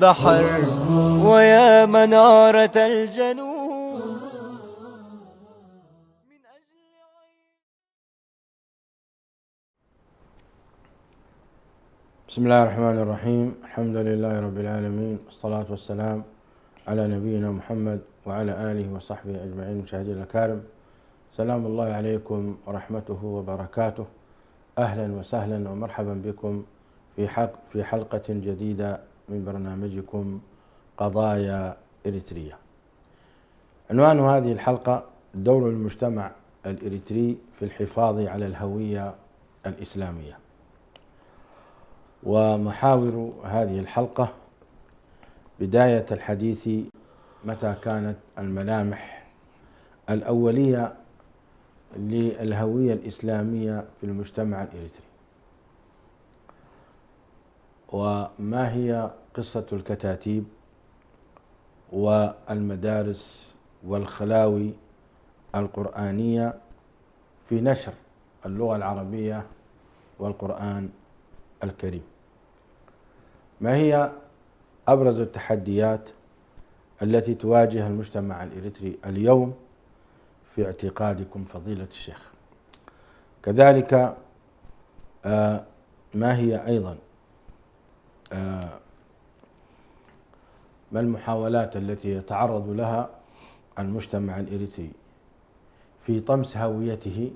البحر ويا منارة الجنوب من بسم الله الرحمن الرحيم. الحمد لله رب العالمين، والصلاة والسلام على نبينا محمد وعلى آله وصحبه أجمعين. مشاهدينا الكرام، سلام الله عليكم ورحمته وبركاته. أهلا وسهلا ومرحبا بكم في حلقة جديدة من برنامجكم قضايا إريتريا. عنوان هذه الحلقة: دور المجتمع الإريتري في الحفاظ على الهوية الإسلامية. ومحاور هذه الحلقة: بداية الحديث متى كانت الملامح الأولية للهوية الإسلامية في المجتمع الإريتري، وما هي قصة الكتاتيب والمدارس والخلاوي القرآنية في نشر اللغة العربية والقرآن الكريم. ما هي أبرز التحديات التي تواجه المجتمع الإريتري اليوم في اعتقادكم فضيلة الشيخ؟ كذلك ما هي أيضا ما المحاولات التي يتعرض لها المجتمع الإريتري في طمس هويته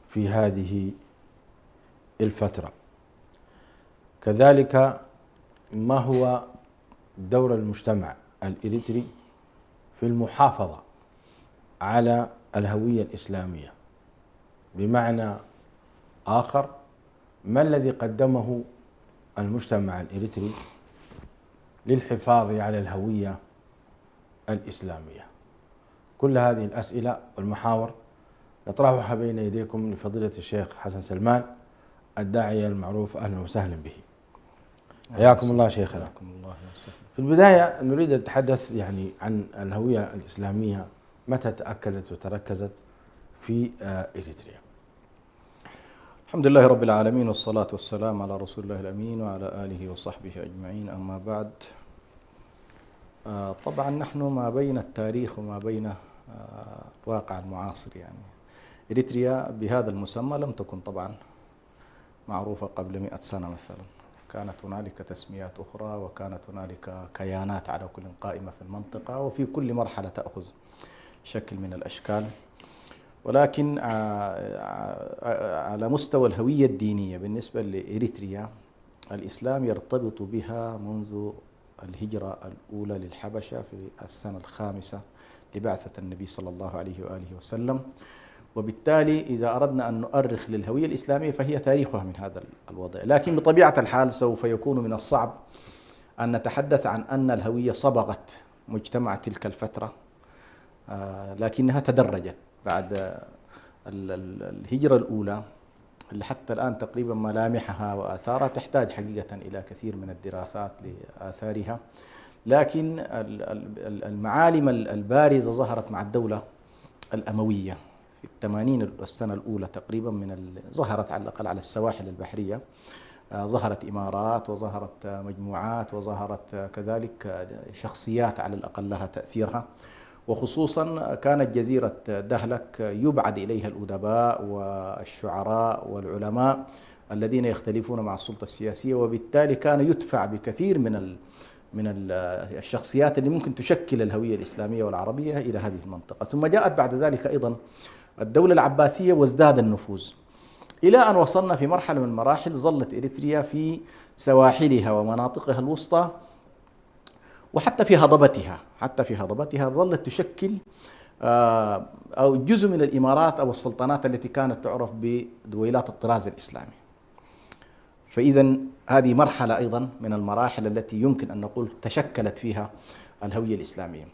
في هذه الفترة؟ كذلك ما هو دور المجتمع الإريتري في المحافظة على الهوية الإسلامية؟ بمعنى آخر، ما الذي قدمه المجتمع الإريتري للحفاظ على الهوية الإسلامية؟ كل هذه الأسئلة والمحاور نطرحها بين يديكم لفضيلة الشيخ حسن سلمان، الداعية المعروف. أهلا وسهلا به. حياكم الله شيخنا. في البداية نريد أن نتحدث عن الهوية الإسلامية، متى تأكدت وتركزت في إريتريا؟ الحمد لله رب العالمين، والصلاة والسلام على رسول الله الأمين وعلى آله وصحبه أجمعين. أما بعد، طبعا نحن ما بين التاريخ وما بين الواقع المعاصر. إريتريا بهذا المسمى لم تكن طبعا معروفة قبل 100 سنة مثلا. كانت هنالك تسميات أخرى، وكانت هنالك كيانات على كل قائمة في المنطقة، وفي كل مرحلة تأخذ شكل من الأشكال. ولكن على مستوى الهوية الدينية بالنسبة لإريتريا، الإسلام يرتبط بها منذ الهجرة الأولى للحبشة في السنة 5 لبعثة النبي صلى الله عليه وآله وسلم. وبالتالي إذا أردنا أن نؤرخ للهوية الإسلامية فهي تاريخها من هذا الوضع. لكن بطبيعة الحال سوف يكون من الصعب أن نتحدث عن أن الهوية صبغت مجتمع تلك الفترة، لكنها تدرجت بعد الهجرة الأولى، اللي حتى الآن تقريبا ملامحها وآثارها تحتاج حقيقة إلى كثير من الدراسات لآثارها. لكن المعالم البارزة ظهرت مع الدولة الأموية في 80 السنة الأولى تقريبا، ظهرت على الأقل على السواحل البحرية. ظهرت إمارات، وظهرت مجموعات، وظهرت كذلك شخصيات على الأقل لها تأثيرها. وخصوصا كانت جزيرة دهلك يبعد إليها الأدباء والشعراء والعلماء الذين يختلفون مع السلطة السياسية، وبالتالي كان يدفع بكثير من الشخصيات اللي ممكن تشكل الهوية الإسلامية والعربية إلى هذه المنطقة. ثم جاءت بعد ذلك أيضا الدولة العباسية وازداد النفوذ، إلى أن وصلنا في مرحلة من المراحل ظلت إريتريا في سواحلها ومناطقها الوسطى، وحتى في هضبتها ظلت تشكل أو جزء من الإمارات أو السلطنات التي كانت تعرف بدويلات الطراز الإسلامي. فإذا هذه مرحلة أيضا من المراحل التي يمكن أن نقول تشكلت فيها الهوية الإسلامية.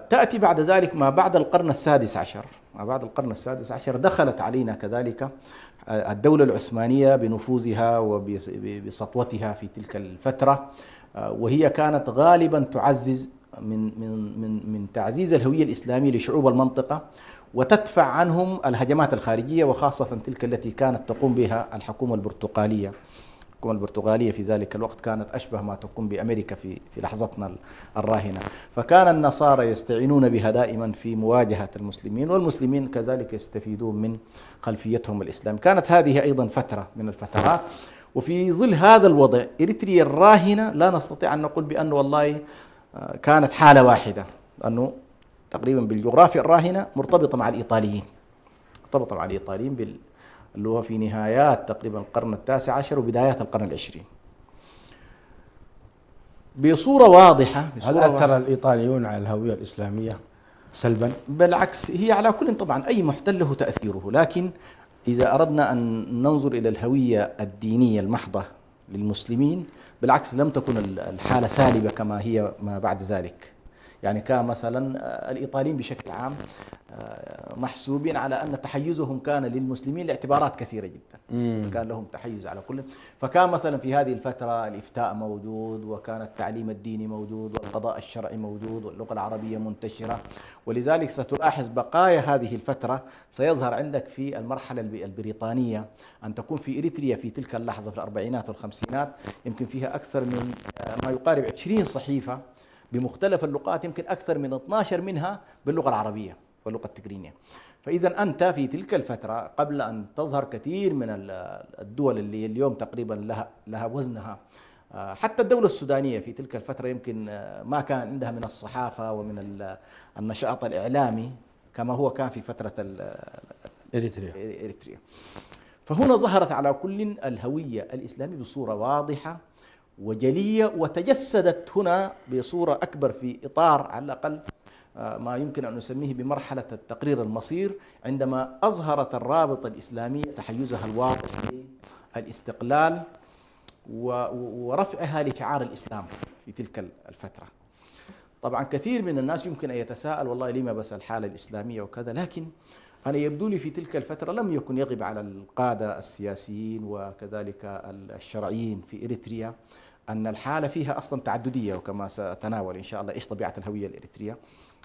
تأتي بعد ذلك ما بعد القرن السادس عشر دخلت علينا كذلك الدولة العثمانية بنفوذها وبسطوتها في تلك الفترة، وهي كانت غالبا تعزز من تعزيز الهوية الإسلامية لشعوب المنطقة، وتدفع عنهم الهجمات الخارجية، وخاصة تلك التي كانت تقوم بها الحكومة البرتقالية الحكومة البرتغالية في ذلك الوقت كانت أشبه ما تكون بأمريكا في لحظتنا الراهنة، فكان النصارى يستعينون بها دائما في مواجهة المسلمين، والمسلمين كذلك يستفيدون من خلفيتهم الإسلام. كانت هذه أيضا فترة من الفترات. وفي ظل هذا الوضع إريتريا الراهنة لا نستطيع أن نقول بأنه والله كانت حالة واحدة، لأنه تقريبا بالجغرافيا الراهنة مرتبطة مع الإيطاليين، مرتبطة مع الإيطاليين اللي هو في نهايات تقريبا القرن التاسع عشر وبدايات القرن العشرين بصورة واضحة. هل أثر الإيطاليون على الهوية الإسلامية سلبا؟ بالعكس، هي على كل طبعا أي محتل له تأثيره، لكن إذا أردنا أن ننظر إلى الهوية الدينية المحضة للمسلمين بالعكس لم تكن الحالة سالبة كما هي ما بعد ذلك. يعني كان مثلا الإيطاليين بشكل عام محسوبين على أن تحيزهم كان للمسلمين لاعتبارات كثيرة جدا، كان لهم تحيز على كل. فكان مثلا في هذه الفترة الإفتاء موجود، وكان التعليم الديني موجود، والقضاء الشرعي موجود، واللغة العربية منتشرة. ولذلك ستلاحظ بقايا هذه الفترة سيظهر عندك في المرحلة البريطانية أن تكون في إريتريا في تلك اللحظة في الأربعينات والخمسينات يمكن فيها أكثر من ما يقارب 20 صحيفة بمختلف اللغات، يمكن أكثر من 12 منها باللغة العربية واللغة التجرينية. فإذا أنت في تلك الفترة قبل أن تظهر كثير من الدول اللي اليوم تقريبا لها وزنها، حتى الدولة السودانية في تلك الفترة يمكن ما كان عندها من الصحافة ومن النشاط الإعلامي كما هو كان في فترة إريتريا. فهنا ظهرت على كل الهوية الإسلامية بصورة واضحة وجلية، وتجسدت هنا بصورة أكبر في إطار على الأقل ما يمكن أن نسميه بمرحلة التقرير المصير، عندما أظهرت الرابطة الإسلامية تحيزها الواضح للاستقلال ورفعها لشعار الإسلام في تلك الفترة. طبعا كثير من الناس يمكن أن يتساءل والله لما بس الحالة الإسلامية وكذا، لكن أنا يبدو لي في تلك الفترة لم يكن يغب على القادة السياسيين وكذلك الشرعيين في إريتريا أن الحالة فيها أصلا تعددية، وكما سأتناول إن شاء الله إيش طبيعة الهوية الإريترية.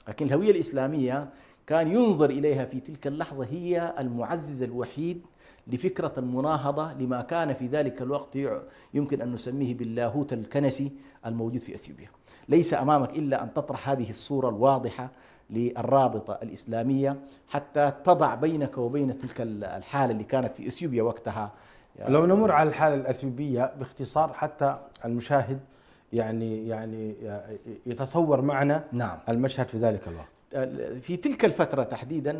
لكن الهوية الإسلامية كان ينظر إليها في تلك اللحظة هي المعزز الوحيد لفكرة المناهضة لما كان في ذلك الوقت يمكن أن نسميه باللاهوت الكنسي الموجود في أثيوبيا. ليس أمامك إلا أن تطرح هذه الصورة الواضحة للرابطة الإسلامية حتى تضع بينك وبين تلك الحالة اللي كانت في أثيوبيا وقتها. لو نمر على الحالة الأثيوبية باختصار حتى المشاهد يعني يتصور معنا نعم المشهد في ذلك الوقت. في تلك الفترة تحديدا،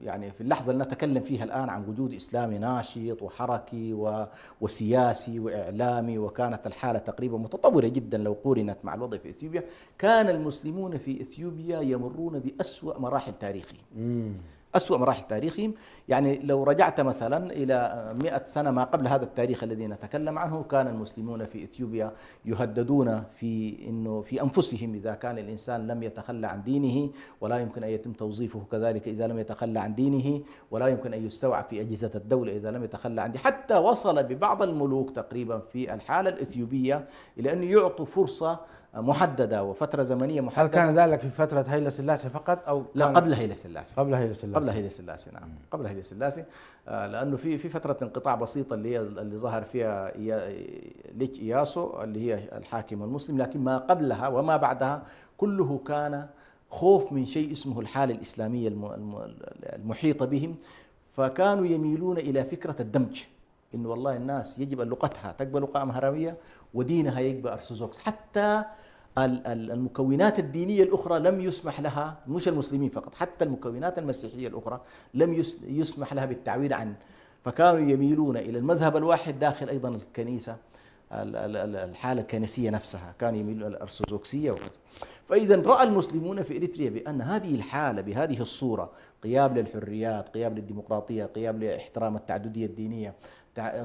يعني في اللحظة اللي نتكلم فيها الآن عن وجود إسلامي ناشط وحركي وسياسي وإعلامي، وكانت الحالة تقريبا متطورة جدا لو قورنت مع الوضع في إثيوبيا. كان المسلمون في إثيوبيا يمرون بأسوأ مراحل تاريخهم، أسوأ مراحل تاريخهم. يعني لو رجعت مثلا إلى 100 سنة ما قبل هذا التاريخ الذي نتكلم عنه، كان المسلمون في إثيوبيا يهددون في أنفسهم إذا كان الإنسان لم يتخلى عن دينه، ولا يمكن أن يتم توظيفه كذلك إذا لم يتخلى عن دينه، ولا يمكن أن يستوعب في أجهزة الدولة إذا لم يتخلى عن دينه. حتى وصل ببعض الملوك تقريبا في الحالة الإثيوبية إلى أن يعطوا فرصة محددة وفترة زمنية محددة. هل كان ذلك في فترة هيلة سلاسي فقط أو لا قبل هيلة سلاسي؟ قبل هيلة سلاسي، قبل هيلة سلاسي، نعم قبل هيلة سلاسي. لأنه في فترة انقطاع بسيطة اللي ظهر فيها ليك إياسو اللي هي الحاكم المسلم، لكن ما قبلها وما بعدها كله كان خوف من شيء اسمه الحالة الإسلامية المحيطة بهم. فكانوا يميلون إلى فكرة الدمج، إنه والله الناس يجب أن لغتها تقبل قائمة هروية ودينها يقبل أرثوذكس. حتى المكونات الدينية الأخرى لم يسمح لها، مش المسلمين فقط، حتى المكونات المسيحية الأخرى لم يسمح لها بالتعويل عن. فكانوا يميلون إلى المذهب الواحد داخل أيضا الكنيسة، الحالة الكنسية نفسها كان يميلون إلى الأرثوذكسية وكذا. فإذا رأى المسلمون في إريتريا بأن هذه الحالة بهذه الصورة، غياب للحريات، غياب للديمقراطية، غياب لاحترام التعددية الدينية،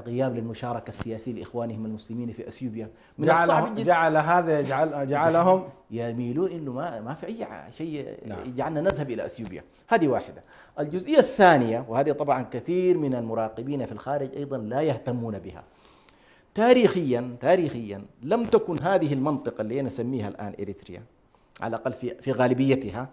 غياب للمشاركة السياسية لإخوانهم المسلمين في أثيوبيا، من الصعب جدا جعلهم يميلون إنه ما في أي شيء يجعلنا نذهب إلى أثيوبيا. هذه واحدة. الجزئية الثانية، وهذه طبعا كثير من المراقبين في الخارج أيضا لا يهتمون بها، تاريخيا لم تكن هذه المنطقة اللي نسميها الآن إريتريا على الأقل في غالبيتها،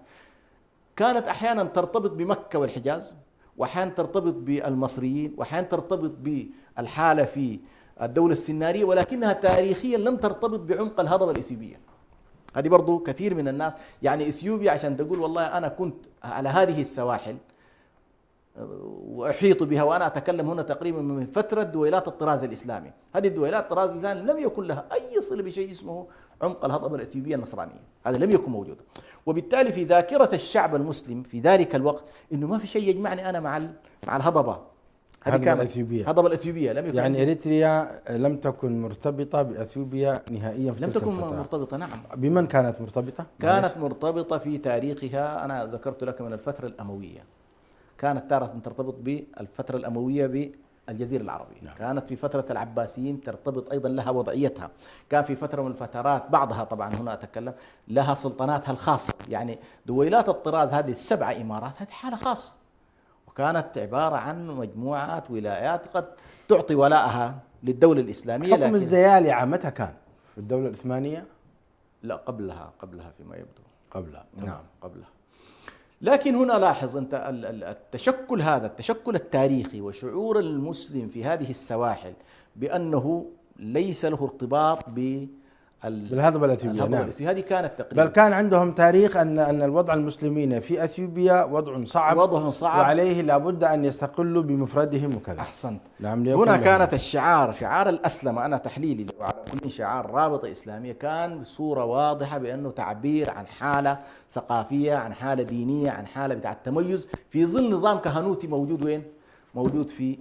كانت أحيانا ترتبط بمكة والحجاز، وأحيانا ترتبط بالمصريين، وأحيانا ترتبط بالحالة في الدولة السنارية، ولكنها تاريخيا لم ترتبط بعمق الهضبة الإثيوبية. هذه برضو كثير من الناس، يعني إثيوبيا عشان تقول والله أنا كنت على هذه السواحل وأحيط بها، وأنا أتكلم هنا تقريبا من فترة دويلات الطراز الإسلامي. هذه الدويلات الطراز الإسلامي لم يكن لها أي صلة بشيء اسمه عمق الهضبة الإثيوبية النصرانية، هذا لم يكن موجود. وبالتالي في ذاكرة الشعب المسلم في ذلك الوقت إنه ما في شيء يجمعني أنا مع الهضبة، هذه الأثيوبية. الهضبة الإثيوبية لم يكن يعني إريتريا لم تكن مرتبطة بأثيوبيا نهائيا في لم تلك تكن الفترة. مرتبطة. نعم، بمن كانت مرتبطة؟ كانت مرتبطة في تاريخها، أنا ذكرت لك من الفترة الأموية، كانت تارة ترتبط بالفترة الأموية بالجزيرة العربية. نعم. كانت في فترة العباسيين ترتبط أيضا لها وضعيتها، كان في فترة من الفترات بعضها طبعا هنا أتكلم لها سلطناتها الخاصة. يعني دويلات الطراز هذه السبعة إمارات هذه حالة خاصة، وكانت عبارة عن مجموعات ولايات قد تعطي ولاءها للدولة الإسلامية. حكم الزيالعة متى كان؟ في الدولة العثمانية؟ لا، قبلها فيما يبدو. قبلها. نعم قبلها. لكن هنا لاحظ أنت التشكل هذا، التشكل التاريخي وشعور المسلم في هذه السواحل بأنه ليس له ارتباط بالهضبة الأثيوبية. نعم. هذه كانت تقريبا، بل كان عندهم تاريخ أن الوضع المسلمين في أثيوبيا وضع صعب، وعليه لابد أن يستقلوا بمفردهم وكذا. أحسنت. نعم. هنا كانت شعار الأسلم، أنا تحليلي وعلى كل شعار رابطة إسلامية كان بصورة واضحة بأنه تعبير عن حالة ثقافية، عن حالة دينية، عن حالة بتاع التميز في ظل نظام كهنوتي موجود وين؟ موجود في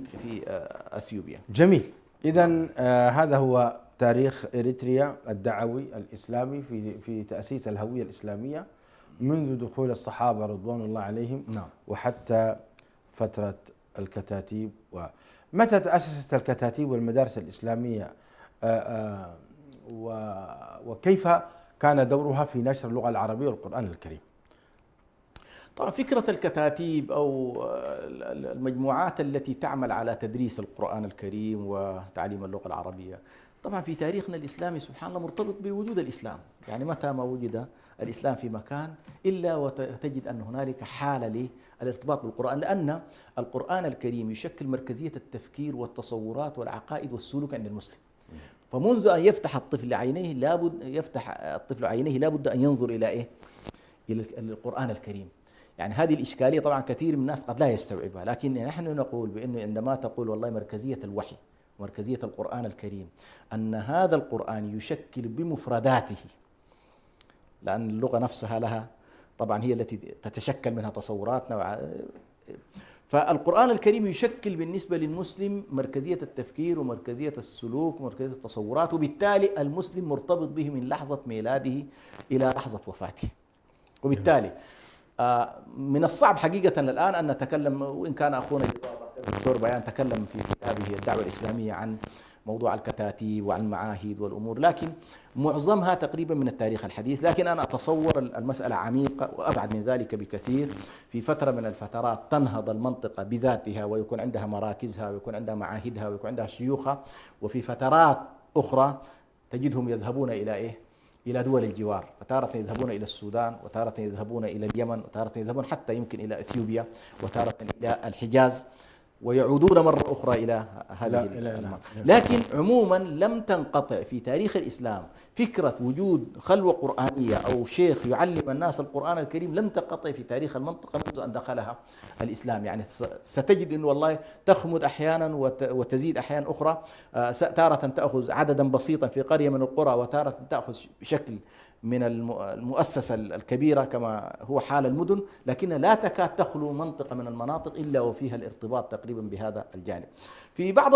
أثيوبيا. جميل. إذن هذا هو تاريخ إريتريا الدعوي الإسلامي في تأسيس الهوية الإسلامية منذ دخول الصحابة رضوان الله عليهم. نعم. وحتى فترة الكتاتيب. ومتى تأسست الكتاتيب والمدارس الإسلامية وكيف كان دورها في نشر اللغة العربية والقرآن الكريم؟ طبعا فكرة الكتاتيب أو المجموعات التي تعمل على تدريس القرآن الكريم وتعليم اللغة العربية، طبعا في تاريخنا الإسلامي سبحان الله مرتبط بوجود الإسلام. يعني متى ما وجد الإسلام في مكان إلا وتجد أن هنالك حالة للارتباط بالقرآن، لأن القرآن الكريم يشكل مركزية التفكير والتصورات والعقائد والسلوك عند المسلم. فمنذ أن يفتح الطفل عينيه لابد أن ينظر إلى إيه؟ إلى القرآن الكريم. يعني هذه الإشكالية طبعا كثير من الناس قد لا يستوعبها، لكن نحن نقول بأنه عندما تقول والله مركزية الوحي ومركزية القرآن الكريم، أن هذا القرآن يشكل بمفرداته، لأن اللغة نفسها لها طبعا هي التي تتشكل منها تصوراتنا، فالقرآن الكريم يشكل بالنسبة للمسلم مركزية التفكير ومركزية السلوك ومركزية التصورات، وبالتالي المسلم مرتبط به من لحظة ميلاده إلى لحظة وفاته. وبالتالي من الصعب حقيقة الآن أن نتكلم، وإن كان أخونا الدكتور بيان تكلم في كتابه الدعوة الإسلامية عن موضوع الكتاتيب وعن المعاهد والأمور، لكن معظمها تقريبا من التاريخ الحديث. لكن أنا أتصور المسألة عميقة وأبعد من ذلك بكثير. في فترة من الفترات تنهض المنطقة بذاتها ويكون عندها مراكزها ويكون عندها معاهدها ويكون عندها شيوخها، وفي فترات أخرى تجدهم يذهبون إلى إيه؟ إلى دول الجوار، فتارة يذهبون إلى السودان، وتارة يذهبون إلى اليمن، وتارة يذهبون حتى يمكن إلى إثيوبيا، وتارة إلى الحجاز، ويعودون مرة أخرى إلى هذه المنطقة. لكن عموما لم تنقطع في تاريخ الإسلام فكرة وجود خلوة قرآنية أو شيخ يعلم الناس القرآن الكريم، لم تنقطع في تاريخ المنطقة منذ أن دخلها الإسلام. يعني ستجد أنه والله تخمد أحيانا وتزيد أحيانا أخرى، تارة تأخذ عددا بسيطا في قرية من القرى، وتارة تأخذ بشكل من المؤسسة الكبيرة كما هو حال المدن، لكن لا تكاد تخلو منطقة من المناطق إلا وفيها الارتباط تقريبا بهذا الجانب. في بعض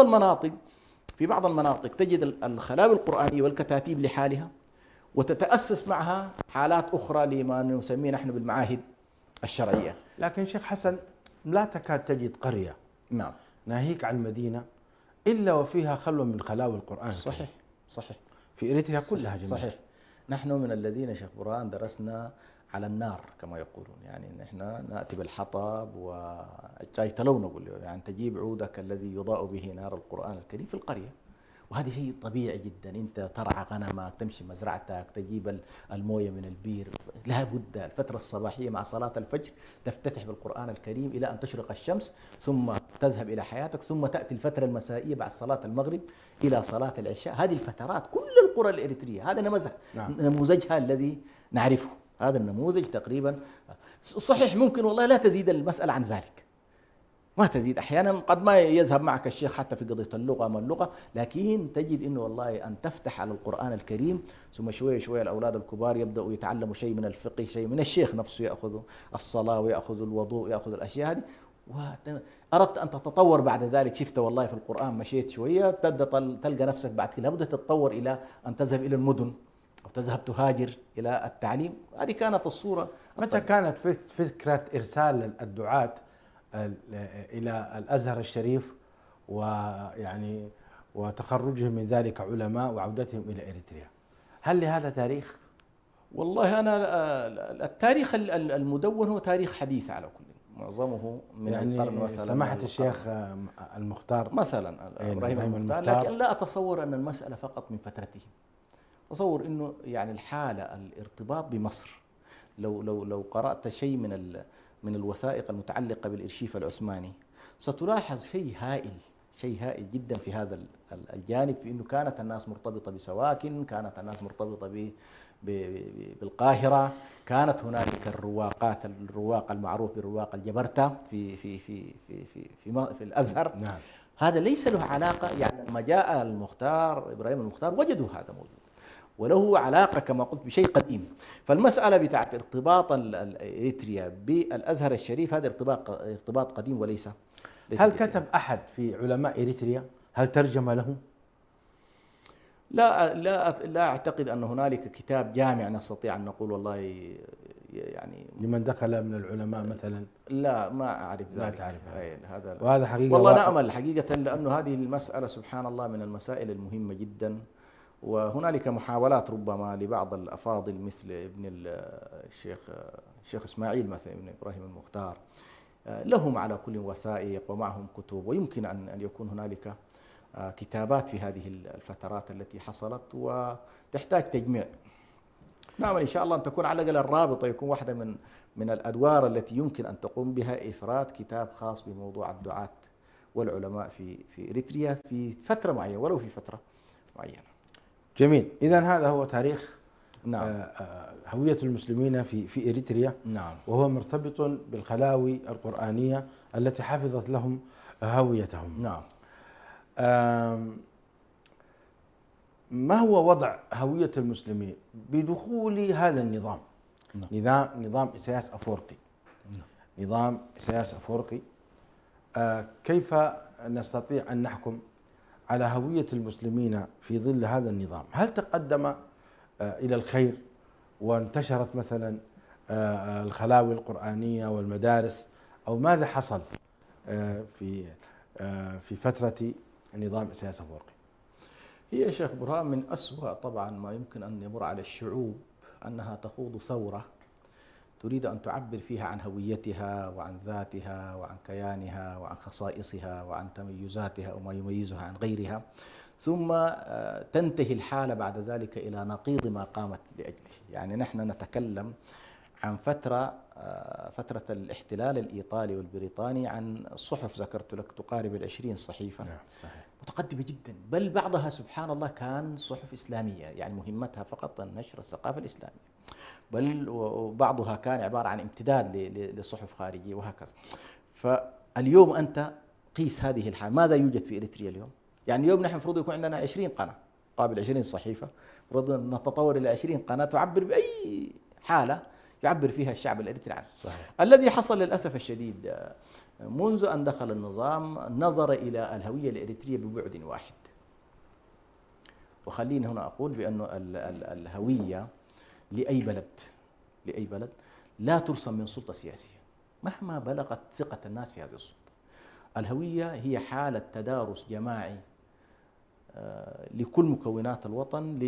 المناطق تجد الخلاوي القرآنية والكتاتيب لحالها، وتتأسس معها حالات أخرى لما نسميه نحن بالمعاهد الشرعية. لكن شيخ حسن، لا تكاد تجد قرية، نعم، ناهيك عن مدينة، إلا وفيها خلوة من خلاوي القرآن. صحيح. في إريتريا كلها جميعا. صحيح. نحن من الذين شيخ برهان درسنا على النار كما يقولون، يعني نحن نأتي بالحطب وجاي تلو نقول يعني تجيب عودك الذي يضاء به نار القرآن الكريم في القرية، وهذا شيء طبيعي جدا. انت ترعى غنمك، تمشي مزرعتك، تجيب المويه من البير، لا بد الفتره الصباحيه مع صلاه الفجر تفتتح بالقران الكريم الى ان تشرق الشمس، ثم تذهب الى حياتك، ثم تاتي الفتره المسائيه بعد صلاه المغرب الى صلاه العشاء. هذه الفترات كل القرى الاريتريه هذا نموذجها الذي نعرفه. هذا النموذج تقريبا صحيح ممكن والله لا تزيد المساله عن ذلك، ما تزيد، احيانا قد ما يذهب معك الشيخ حتى في قضيه اللغه ما اللغه، لكن تجد انه والله ان تفتح على القران الكريم، ثم شويه شويه الاولاد الكبار يبداوا يتعلموا شيء من الفقه، شيء من الشيخ نفسه، ياخذ الصلاه وياخذ الوضوء وياخذ الاشياء هذه. واردت ان تتطور بعد ذلك، شفت والله في القران مشيت شويه، تبدا تلقى نفسك بعد كده لابد تتطور الى ان تذهب الى المدن او تذهب تهاجر الى التعليم. هذه كانت الصوره. متى كانت فكرة إرسال الدعاة إلى الأزهر الشريف ويعني وتخرجهم من ذلك علماء وعودتهم إلى إريتريا؟ هل لهذا تاريخ؟ والله أنا التاريخ المدون هو تاريخ حديث على كل، معظمه من يعني القرن مثلا سماحة الشيخ المختار مثلا إبراهيم المختار، لكن لا أتصور أن المسألة فقط من فترته. أتصور أنه يعني الحالة الارتباط بمصر، لو قرأت شيء من الوثائق المتعلقة بالإرشيف العثماني ستلاحظ شيء هائل جدا في هذا الجانب، في أنه كانت الناس مرتبطة بسواكن، كانت الناس مرتبطة بالقاهرة، كانت هنالك الرواق المعروف بالرواق الجبرتة في الأزهر. نعم. هذا ليس له علاقة، يعني لما جاء إبراهيم المختار وجدوا هذا موجود، وله علاقة كما قلت بشيء قديم. فالمسألة بتاعت ارتباط إريتريا بالأزهر الشريف هذا ارتباط قديم وليس هل كتب أحد في علماء إريتريا؟ هل ترجم له؟ لا أعتقد أن هنالك كتاب جامع نستطيع أن نقول والله يعني لمن دخل من العلماء مثلا. لا ما أعرف ذلك. لا تعرف هذا وهذا حقيقة والله نأمل حقيقة، لأنه هذه المسألة سبحان الله من المسائل المهمة جدا، وهنالك محاولات ربما لبعض الأفاضل مثل ابن الشيخ إسماعيل مثلا ابن إبراهيم المختار، لهم على كل وثائق ومعهم كتب، ويمكن أن يكون هنالك كتابات في هذه الفترات التي حصلت وتحتاج تجميع. نعم إن شاء الله أن تكون على الأقل الرابطة يكون واحدة من الأدوار التي يمكن أن تقوم بها إفراد كتاب خاص بموضوع الدعاة والعلماء في إريتريا في فترة معينة، ولو في فترة معينة. جميل. إذن هذا هو تاريخ نعم. هوية المسلمين في إريتريا. نعم. وهو مرتبط بالخلاوي القرآنية التي حفظت لهم هويتهم. نعم. ما هو وضع هوية المسلمين بدخول هذا النظام؟ نظام إسياس أفورقي. نظام إسياس أفورقي. كيف نستطيع أن نحكم على هوية المسلمين في ظل هذا النظام؟ هل تقدم إلى الخير وانتشرت مثلا الخلاوي القرآنية والمدارس، أو ماذا حصل في فترة نظام إسياس أفورقي؟ هي شيخ برهان من أسوأ طبعا ما يمكن أن يمر على الشعوب أنها تخوض ثورة تريد أن تعبر فيها عن هويتها وعن ذاتها وعن كيانها وعن خصائصها وعن تميزاتها وما يميزها عن غيرها، ثم تنتهي الحالة بعد ذلك إلى نقيض ما قامت لأجله. يعني نحن نتكلم عن فترة الاحتلال الإيطالي والبريطاني، عن الصحف ذكرت لك تقارب 20 صحيفة. نعم صحيح. متقدمة جدا، بل بعضها سبحان الله كان صحف إسلامية، يعني مهمتها فقط نشر الثقافة الإسلامية، بل وبعضها كان عبارة عن امتداد لصحف خارجية وهكذا. فاليوم أنت قيس هذه الحالة، ماذا يوجد في إريتريا اليوم؟ يعني اليوم نحن المفروض يكون عندنا 20 قناة قابل 20 صحيفة، المفروض نتطور إلى 20 قناة تعبر بأي حالة يعبر فيها الشعب الإريتري عنه. صحيح. الذي حصل للأسف الشديد منذ أن دخل النظام نظر إلى الهوية الإريترية ببعد واحد. وخليني هنا أقول بأن الهوية لأي بلد لا ترسم من سلطة سياسية مهما بلغت ثقة الناس في هذه السلطة. الهوية هي حالة تدارس جماعي لكل مكونات الوطن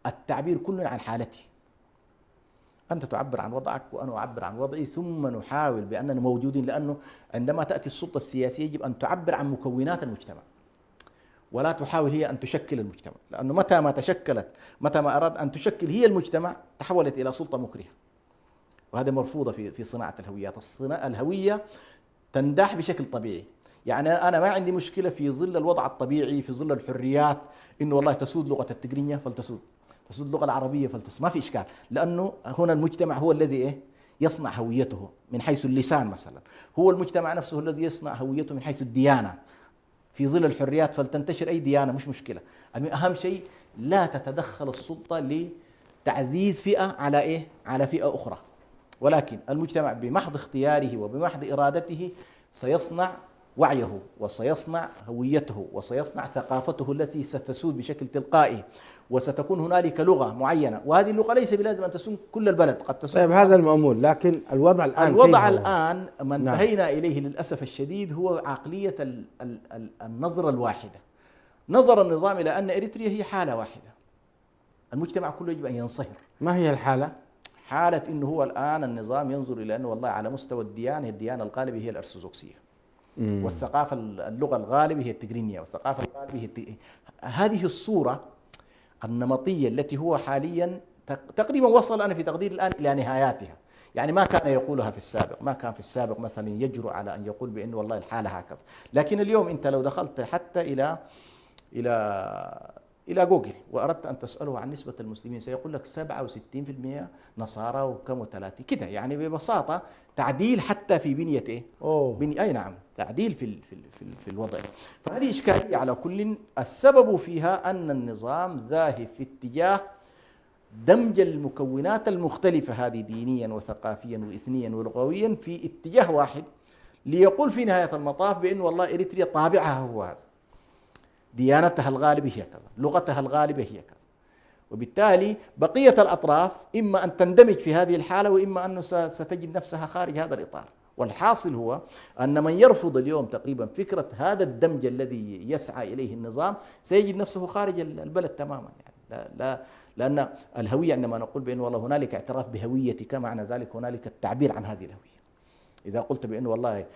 للتعبير كل عن حالته. أنت تعبر عن وضعك وأنا أعبر عن وضعي، ثم نحاول بأننا موجودين، لأنه عندما تأتي السلطة السياسية يجب أن تعبر عن مكونات المجتمع. ولا تحاول هي أن تشكل المجتمع، لأنه متى ما أراد أن تشكل هي المجتمع تحولت إلى سلطة مكرهة، وهذا مرفوضة في صناعة الهويات. الهوية تنداح بشكل طبيعي. يعني أنا ما عندي مشكلة في ظل الوضع الطبيعي، في ظل الحريات، إنه والله تسود لغة التجرينية فلتسود، تسود اللغة العربية فلتسود، ما في إشكال، لأنه هنا المجتمع هو الذي يصنع هويته من حيث اللسان مثلا، هو المجتمع نفسه الذي يصنع هويته من حيث الديانة. في ظل الحريات فلتنتشر أي ديانة، مش مشكلة. أهم شيء لا تتدخل السلطة لتعزيز فئة على فئة أخرى، ولكن المجتمع بمحض اختياره وبمحض إرادته سيصنع وعيه وسيصنع هويته وسيصنع ثقافته التي ستسود بشكل تلقائي، وستكون هنالك لغة معينة، وهذه اللغة ليس بلازم أن تسود كل البلد، قد تسود. طيب هذا المأمول، لكن الوضع الآن ما انتهينا إليه للأسف الشديد هو عقلية النظرة الواحدة، نظر النظام إلى أن إريتريا هي حالة واحدة، المجتمع كله يجب أن ينصهر. ما هي الحالة؟ حالة إنه هو الآن النظام ينظر إلى أنه والله على مستوى الديانة الغالبة هي الأرثوذكسية، والثقافة اللغة الغالبة هي التجرينية، والثقافة الغالبة هي هذه الصورة النمطية التي هو حاليا تقريبا وصل أنا في تقدير الآن إلى نهاياتها. يعني ما كان يقولها في السابق، ما كان في السابق مثلا يجرؤ على أن يقول بأنه والله الحالة هكذا، لكن اليوم أنت لو دخلت حتى إلى جوجل وأردت أن تسأله عن نسبة المسلمين سيقول لك 67% نصارى وكم 30 كده، يعني ببساطة تعديل حتى في بنية أي نعم، تعديل في الوضع. فهذه إشكالية على كل. السبب فيها أن النظام ذاهب في اتجاه دمج المكونات المختلفة هذه دينيا وثقافيا وإثنيا ولغويا في اتجاه واحد، ليقول في نهاية المطاف بأن والله إريتريا طابعها هو هذا، ديانتها الغالبة هي كذا، لغتها الغالبة هي كذا، وبالتالي بقية الأطراف إما أن تندمج في هذه الحالة وإما أنه ستجد نفسها خارج هذا الإطار. والحاصل هو أن من يرفض اليوم تقريبا فكرة هذا الدمج الذي يسعى إليه النظام سيجد نفسه خارج البلد تماما. يعني لا لأن الهوية عندما نقول بأن والله هنالك اعتراف بهويتك، معنى ذلك هنالك التعبير عن هذه الهوية. إذا قلت بأن والله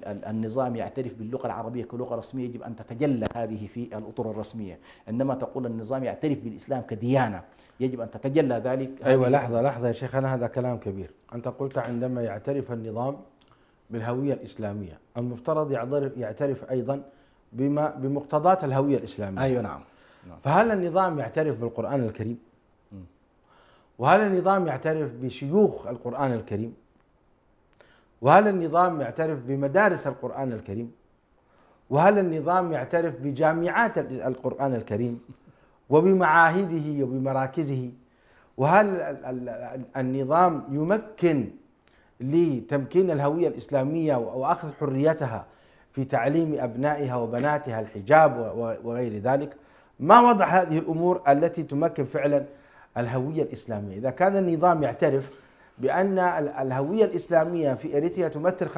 النظام يعترف باللغة العربية كلغة رسمية يجب أن تتجلى هذه في الأطر الرسمية، عندما تقول النظام يعترف بالإسلام كديانة يجب أن تتجلى ذلك. أيوة لحظة يا شيخنا، هذا كلام كبير. أنت قلت عندما يعترف النظام بالهوية الإسلامية المفترض يعترف أيضا بمقتضات الهوية الإسلامية. أيوة نعم. فهل النظام يعترف بالقرآن الكريم؟ وهل النظام يعترف بشيوخ القرآن الكريم؟ وهل النظام يعترف بمدارس القرآن الكريم؟ وهل النظام يعترف بجامعات القرآن الكريم وبمعاهده وبمراكزه؟ وهل النظام يمكن لتمكين الهوية الإسلامية وأخذ حريتها في تعليم أبنائها وبناتها الحجاب وغير ذلك؟ ما وضع هذه الأمور التي تمكن فعلا الهوية الإسلامية؟ إذا كان النظام يعترف بأن الهوية الإسلامية في إريتريا تمثل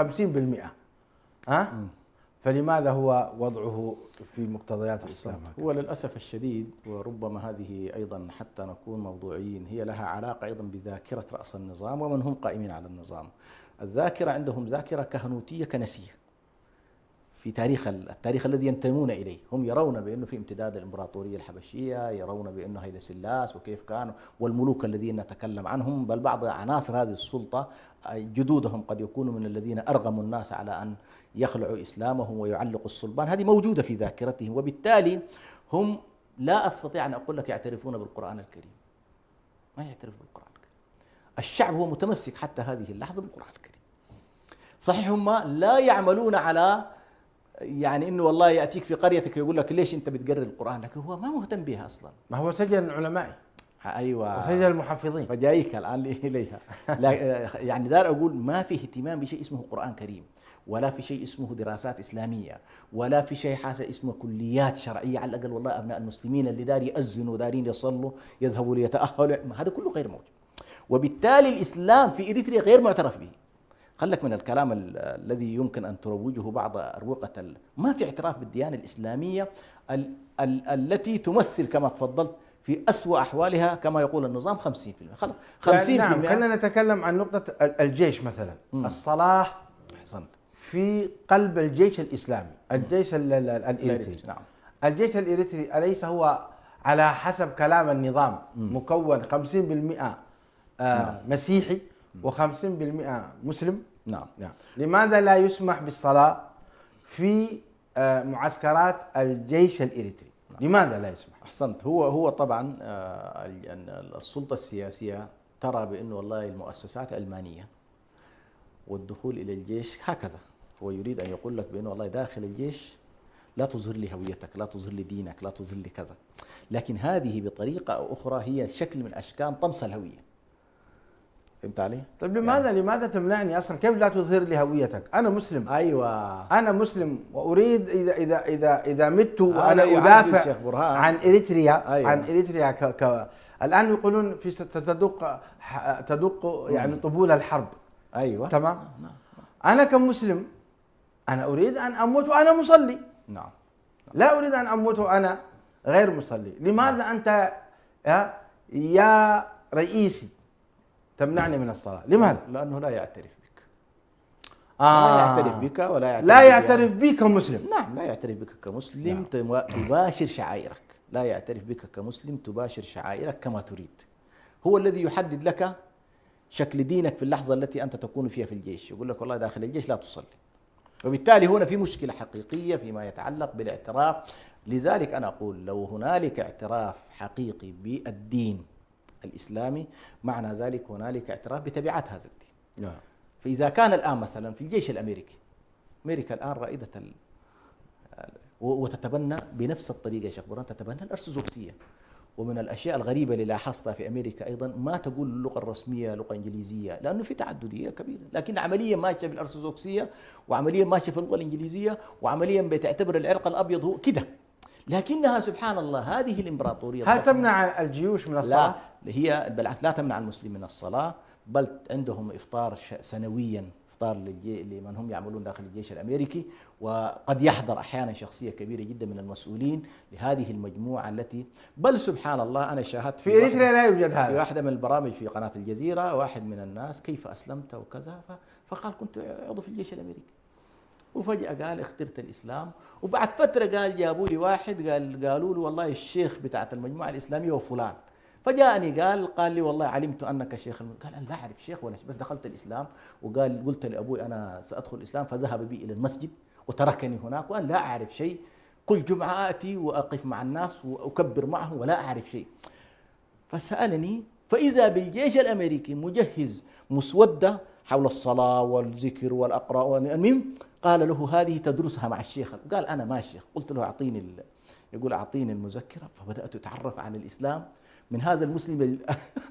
50%، فلماذا هو وضعه في مقتضيات الإسلام؟ هو للأسف الشديد، وربما هذه أيضا حتى نكون موضوعيين هي لها علاقة أيضا بذاكرة رأس النظام ومن هم قائمين على النظام. الذاكرة عندهم ذاكرة كهنوتية كنسية في التاريخ الذي ينتمون إليه. هم يرون بأنه في امتداد الإمبراطورية الحبشية، يرون بأنه هيدا سلاس وكيف كانوا والملوك الذين نتكلم عنهم، بل بعض عناصر هذه السلطة جدودهم قد يكونوا من الذين أرغموا الناس على أن يخلعوا إسلامهم ويعلقوا الصلبان. هذه موجودة في ذاكرتهم، وبالتالي هم لا أستطيع أن أقول لك يعترفون بالقرآن الكريم، ما يعترف بالقرآن الكريم. الشعب هو متمسك حتى هذه اللحظة بالقرآن الكريم. صحيح هم لا يعملون على يعني انه والله ياتيك في قريتك يقول لك ليش انت بتقرر القران، لكن هو ما مهتم بها اصلا. ما هو سجن العلماء. ايوه، وسجن المحفظين. فجايك الان اليها. يعني دار اقول ما في اهتمام بشيء اسمه قران كريم، ولا في شيء اسمه دراسات اسلاميه، ولا في شيء حاجه اسمه كليات شرعيه. على الاقل والله ابناء المسلمين اللي دار يأذنوا دارين يصلوا يذهبوا ليتاهلوا، هذا كله غير موجود. وبالتالي الاسلام في اريتريا غير معترف به. خلك من الكلام الذي يمكن أن تروجه بعض أروقة ما في اعتراف بالديانة الإسلامية التي تمثل كما تفضلت في أسوأ أحوالها كما يقول النظام 50%. خلاص 50%. يعني نعم، خلينا نتكلم عن نقطة الجيش مثلا. الصلاة أحسنت في قلب الجيش الإسلامي، الجيش الإريتري. نعم. الجيش الإريتري أليس هو على حسب كلام النظام مكون 50% مسيحي و50% مسلم؟ نعم. لماذا لا يسمح بالصلاة في معسكرات الجيش الإريتري؟ لماذا لا يسمح؟ أحسنت. هو طبعا السلطة السياسية ترى بأنه والله المؤسسات علمانية والدخول إلى الجيش هكذا، هو يريد أن يقول لك بأنه والله داخل الجيش لا تظهر لي هويتك، لا تظهر لي دينك، لا تظهر لي كذا، لكن هذه بطريقة أو أخرى هي شكل من أشكال طمس الهوية. فهمت علي؟ طيب لماذا تمنعني اصلا؟ كيف لا تظهر لي هويتك؟ انا مسلم. ايوه انا مسلم واريد اذا مت وانا هذا ادافع عن اريتريا. أيوة. عن اريتريا الان يقولون في تدق يعني طبول الحرب. ايوه تمام. انا كمسلم انا اريد ان اموت وانا مصلي. نعم. لا اريد ان اموت وانا غير مصلي. لماذا انت يا رئيسي تمنعني من الصلاة؟ لماذا؟ لأنه لا يعترف بك. لا يعترف بك ولا يعترف لا يعترف بك كمسلم. نعم، لا يعترف بك كمسلم. تباشر شعائرك. لا يعترف بك كمسلم تباشر شعائرك كما تريد. هو الذي يحدد لك شكل دينك في اللحظة التي أنت تكون فيها في الجيش. يقول لك والله داخل الجيش لا تصلي. وبالتالي هنا في مشكلة حقيقية فيما يتعلق بالاعتراف. لذلك أنا أقول لو هنالك اعتراف حقيقي بالدين الإسلامي معنى ذلك هنالك اعتراف بتبعات هذا الدين. فإذا كان الآن مثلا في الجيش الأمريكي، أمريكا الآن رائدة وتتبنى بنفس الطريقة يا شيخ برهان، تتبنى الأرثوذكسية. ومن الأشياء الغريبة اللي لاحظتها في أمريكا أيضا ما تقول اللغة الرسمية لغة إنجليزية، لأنه في تعددية كبيرة، لكن عمليا ماشية بالأرثوذكسية وعمليا ماشية في اللغة الإنجليزية وعمليا بتعتبر العرق الأبيض هو كده. لكنها سبحان الله هذه الإمبراطورية هل تمنع الجيوش من الصلاة؟ لا، هي بالعكس لا تمنع المسلم من الصلاة، بل عندهم إفطار سنويا، إفطار لمن هم يعملون داخل الجيش الأمريكي، وقد يحضر أحيانا شخصية كبيرة جدا من المسؤولين لهذه المجموعة التي بل سبحان الله أنا شاهدت في إريتريا لا يوجد هذا. في واحدة من البرامج في قناة الجزيرة واحد من الناس كيف أسلمت وكذا، فقال كنت عضو في الجيش الأمريكي، وفجأة قال اخترت الإسلام. وبعد فترة قال جابوا لي واحد قالوا له والله الشيخ بتاعت المجموعة الإسلامية وفلان، فجاءني قال لي والله علمت أنك شيخ. قال أنا لا أعرف شيخ ولا شيء، بس دخلت الإسلام. وقال قلت لأبوي أنا سأدخل الإسلام، فذهب بي إلى المسجد وتركني هناك، وأنا لا أعرف شيء، كل جمعة آتي وأقف مع الناس وأكبر معهم ولا أعرف شيء. فسألني فإذا بالجيش الأمريكي مجهز مسودة حول الصلاة والذكر والأقراء. المهم قال له هذه تدرسها مع الشيخ. قال أنا ما الشيخ. قلت له أعطيني المذكرة. فبدأت أتعرف عن الإسلام من هذا المسلم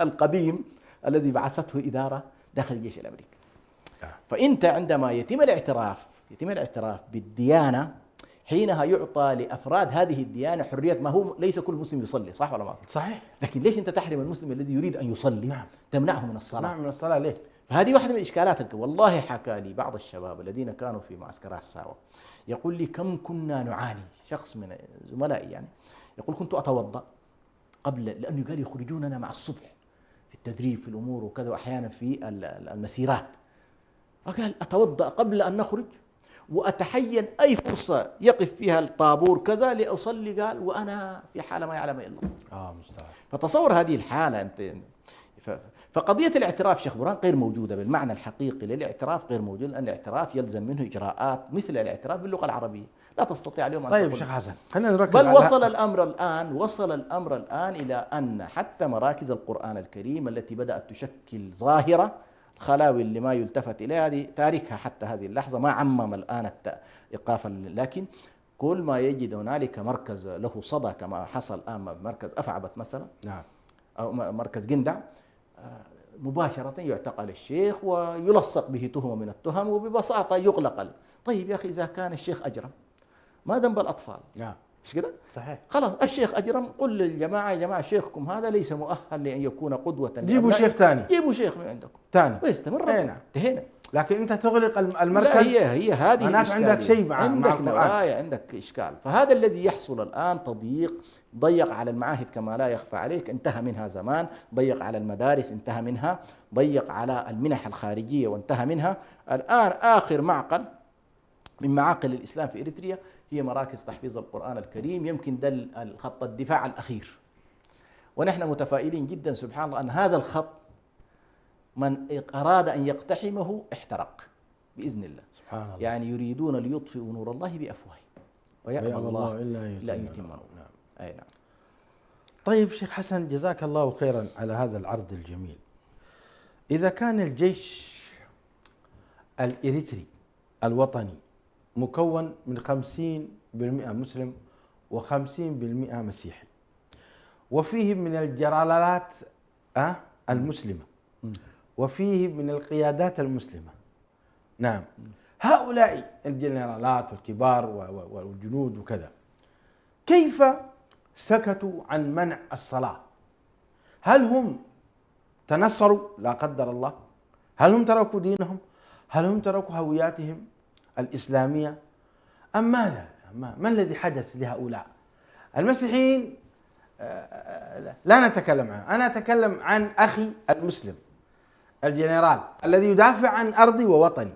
القديم الذي بعثته إدارة داخل الجيش الأمريكي. فأنت عندما يتم الاعتراف بالديانة، حينها يعطى لأفراد هذه الديانة حرية. ما هو ليس كل مسلم يصلي، صح ولا ما صحيح؟ لكن ليش أنت تحرم المسلم الذي يريد أن يصلي؟ نعم. تمنعه من الصلاة. نعم، من الصلاة ليه؟ فهذه واحدة من الإشكالات. والله حكى لي بعض الشباب الذين كانوا في معسكرات ساوة يقول لي كم كنا نعاني. شخص من زملائي يعني يقول كنت أتوضأ قبل، لأنه قال يخرجوننا مع الصبح في التدريب في الأمور وكذا، وأحيانا في المسيرات. فقال أتوضأ قبل أن نخرج وأتحين أي فرصة يقف فيها الطابور كذا لأصلي، قال وأنا في حالة ما يعلم إلا الله. مستعد. فتصور هذه الحالة أنت. فقضية الاعتراف شيخ برهان غير موجودة بالمعنى الحقيقي للاعتراف، غير موجود، لأن الاعتراف يلزم منه إجراءات مثل الاعتراف باللغة العربية. لا تستطيع اليوم أن طيب شيخ حسن خلينا نركز بل وصل الأمر الآن إلى أن حتى مراكز القرآن الكريم التي بدأت تشكل ظاهرة الخلاوي اللي ما يلتفت إليها، هذه تاريخها حتى هذه اللحظة ما عمم الآن إيقافا، لكن كل ما يجد هنالك مركز له صدى كما حصل الآن مركز أفعبت مثلا. نعم. أو مركز جندع، مباشرة يعتقل الشيخ ويلصق به تهمة من التهم وببساطة يغلق. طيب يا أخي إذا كان الشيخ أجرم ما ذنب الأطفال؟ نعم. مش كده؟ صحيح. خلاص الشيخ أجرم، قل للجماعة يا جماعة شيخكم هذا ليس مؤهل لأن يكون قدوة. جيبوا شيخ ثاني. جيبوا شيخ من عندكم ثاني ويستمر. انتهينا. لكن أنت تغلق المركز. لا هي هذه الإشكالية. عندك شيء مع القرآن. عندك إشكال. فهذا الذي يحصل الآن تضييق، ضيق على المعاهد كما لا يخفى عليك، انتهى منها زمان، ضيق على المدارس انتهى منها، ضيق على المنح الخارجية وانتهى منها. الآن آخر معقل من معاقل الإسلام في إريتريا هي مراكز تحفيظ القرآن الكريم. يمكن ده الخط الدفاع الأخير، ونحن متفائلين جدا سبحان الله أن هذا الخط من أراد أن يقتحمه احترق بإذن الله. سبحان الله. يعني يريدون ليطفئوا نور الله بأفواههم ويأبى الله إلا أن يتم نوره. نعم. أي نعم. طيب شيخ حسن، جزاك الله خيرا على هذا العرض الجميل. إذا كان الجيش الإريتري الوطني مكون من 50% مسلم و50% مسيحي، وفيه من الجنرالات المسلمة، وفيه من القيادات المسلمة، نعم، هؤلاء الجنرالات والكبار والجنود وكذا، كيف سكتوا عن منع الصلاة؟ هل هم تنصروا لا قدر الله؟ هل هم تركوا دينهم؟ هل هم تركوا هوياتهم الإسلامية؟ أم ماذا؟ ما الذي حدث لهؤلاء المسيحيين؟ لا نتكلم عنه، أنا أتكلم عن أخي المسلم الجنرال الذي يدافع عن أرضي ووطني.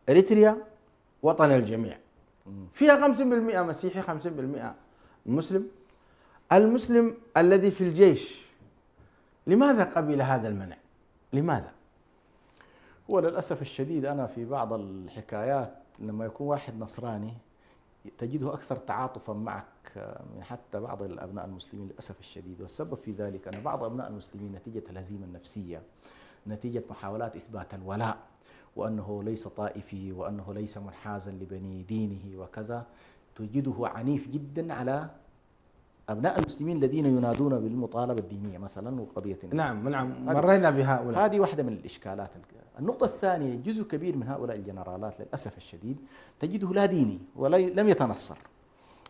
إريتريا وطن الجميع، فيها 50% مسيحي 50% مسلم. المسلم الذي في الجيش لماذا قبل هذا المنع؟ لماذا؟ هو للأسف الشديد أنا في بعض الحكايات لما يكون واحد نصراني تجده أكثر تعاطفا معك من حتى بعض الأبناء المسلمين للأسف الشديد. والسبب في ذلك أن بعض أبناء المسلمين نتيجة الهزيمة النفسية، نتيجة محاولات إثبات الولاء وأنه ليس طائفي وأنه ليس منحازا لبني دينه وكذا، تجده عنيف جدا على أبناء المسلمين الذين ينادون بالمطالبة الدينية مثلا وقضية. نعم مرينا بهؤلاء. هذه واحدة من الإشكالات. النقطة الثانية، جزء كبير من هؤلاء الجنرالات للأسف الشديد تجده لا ديني ولم يتنصر،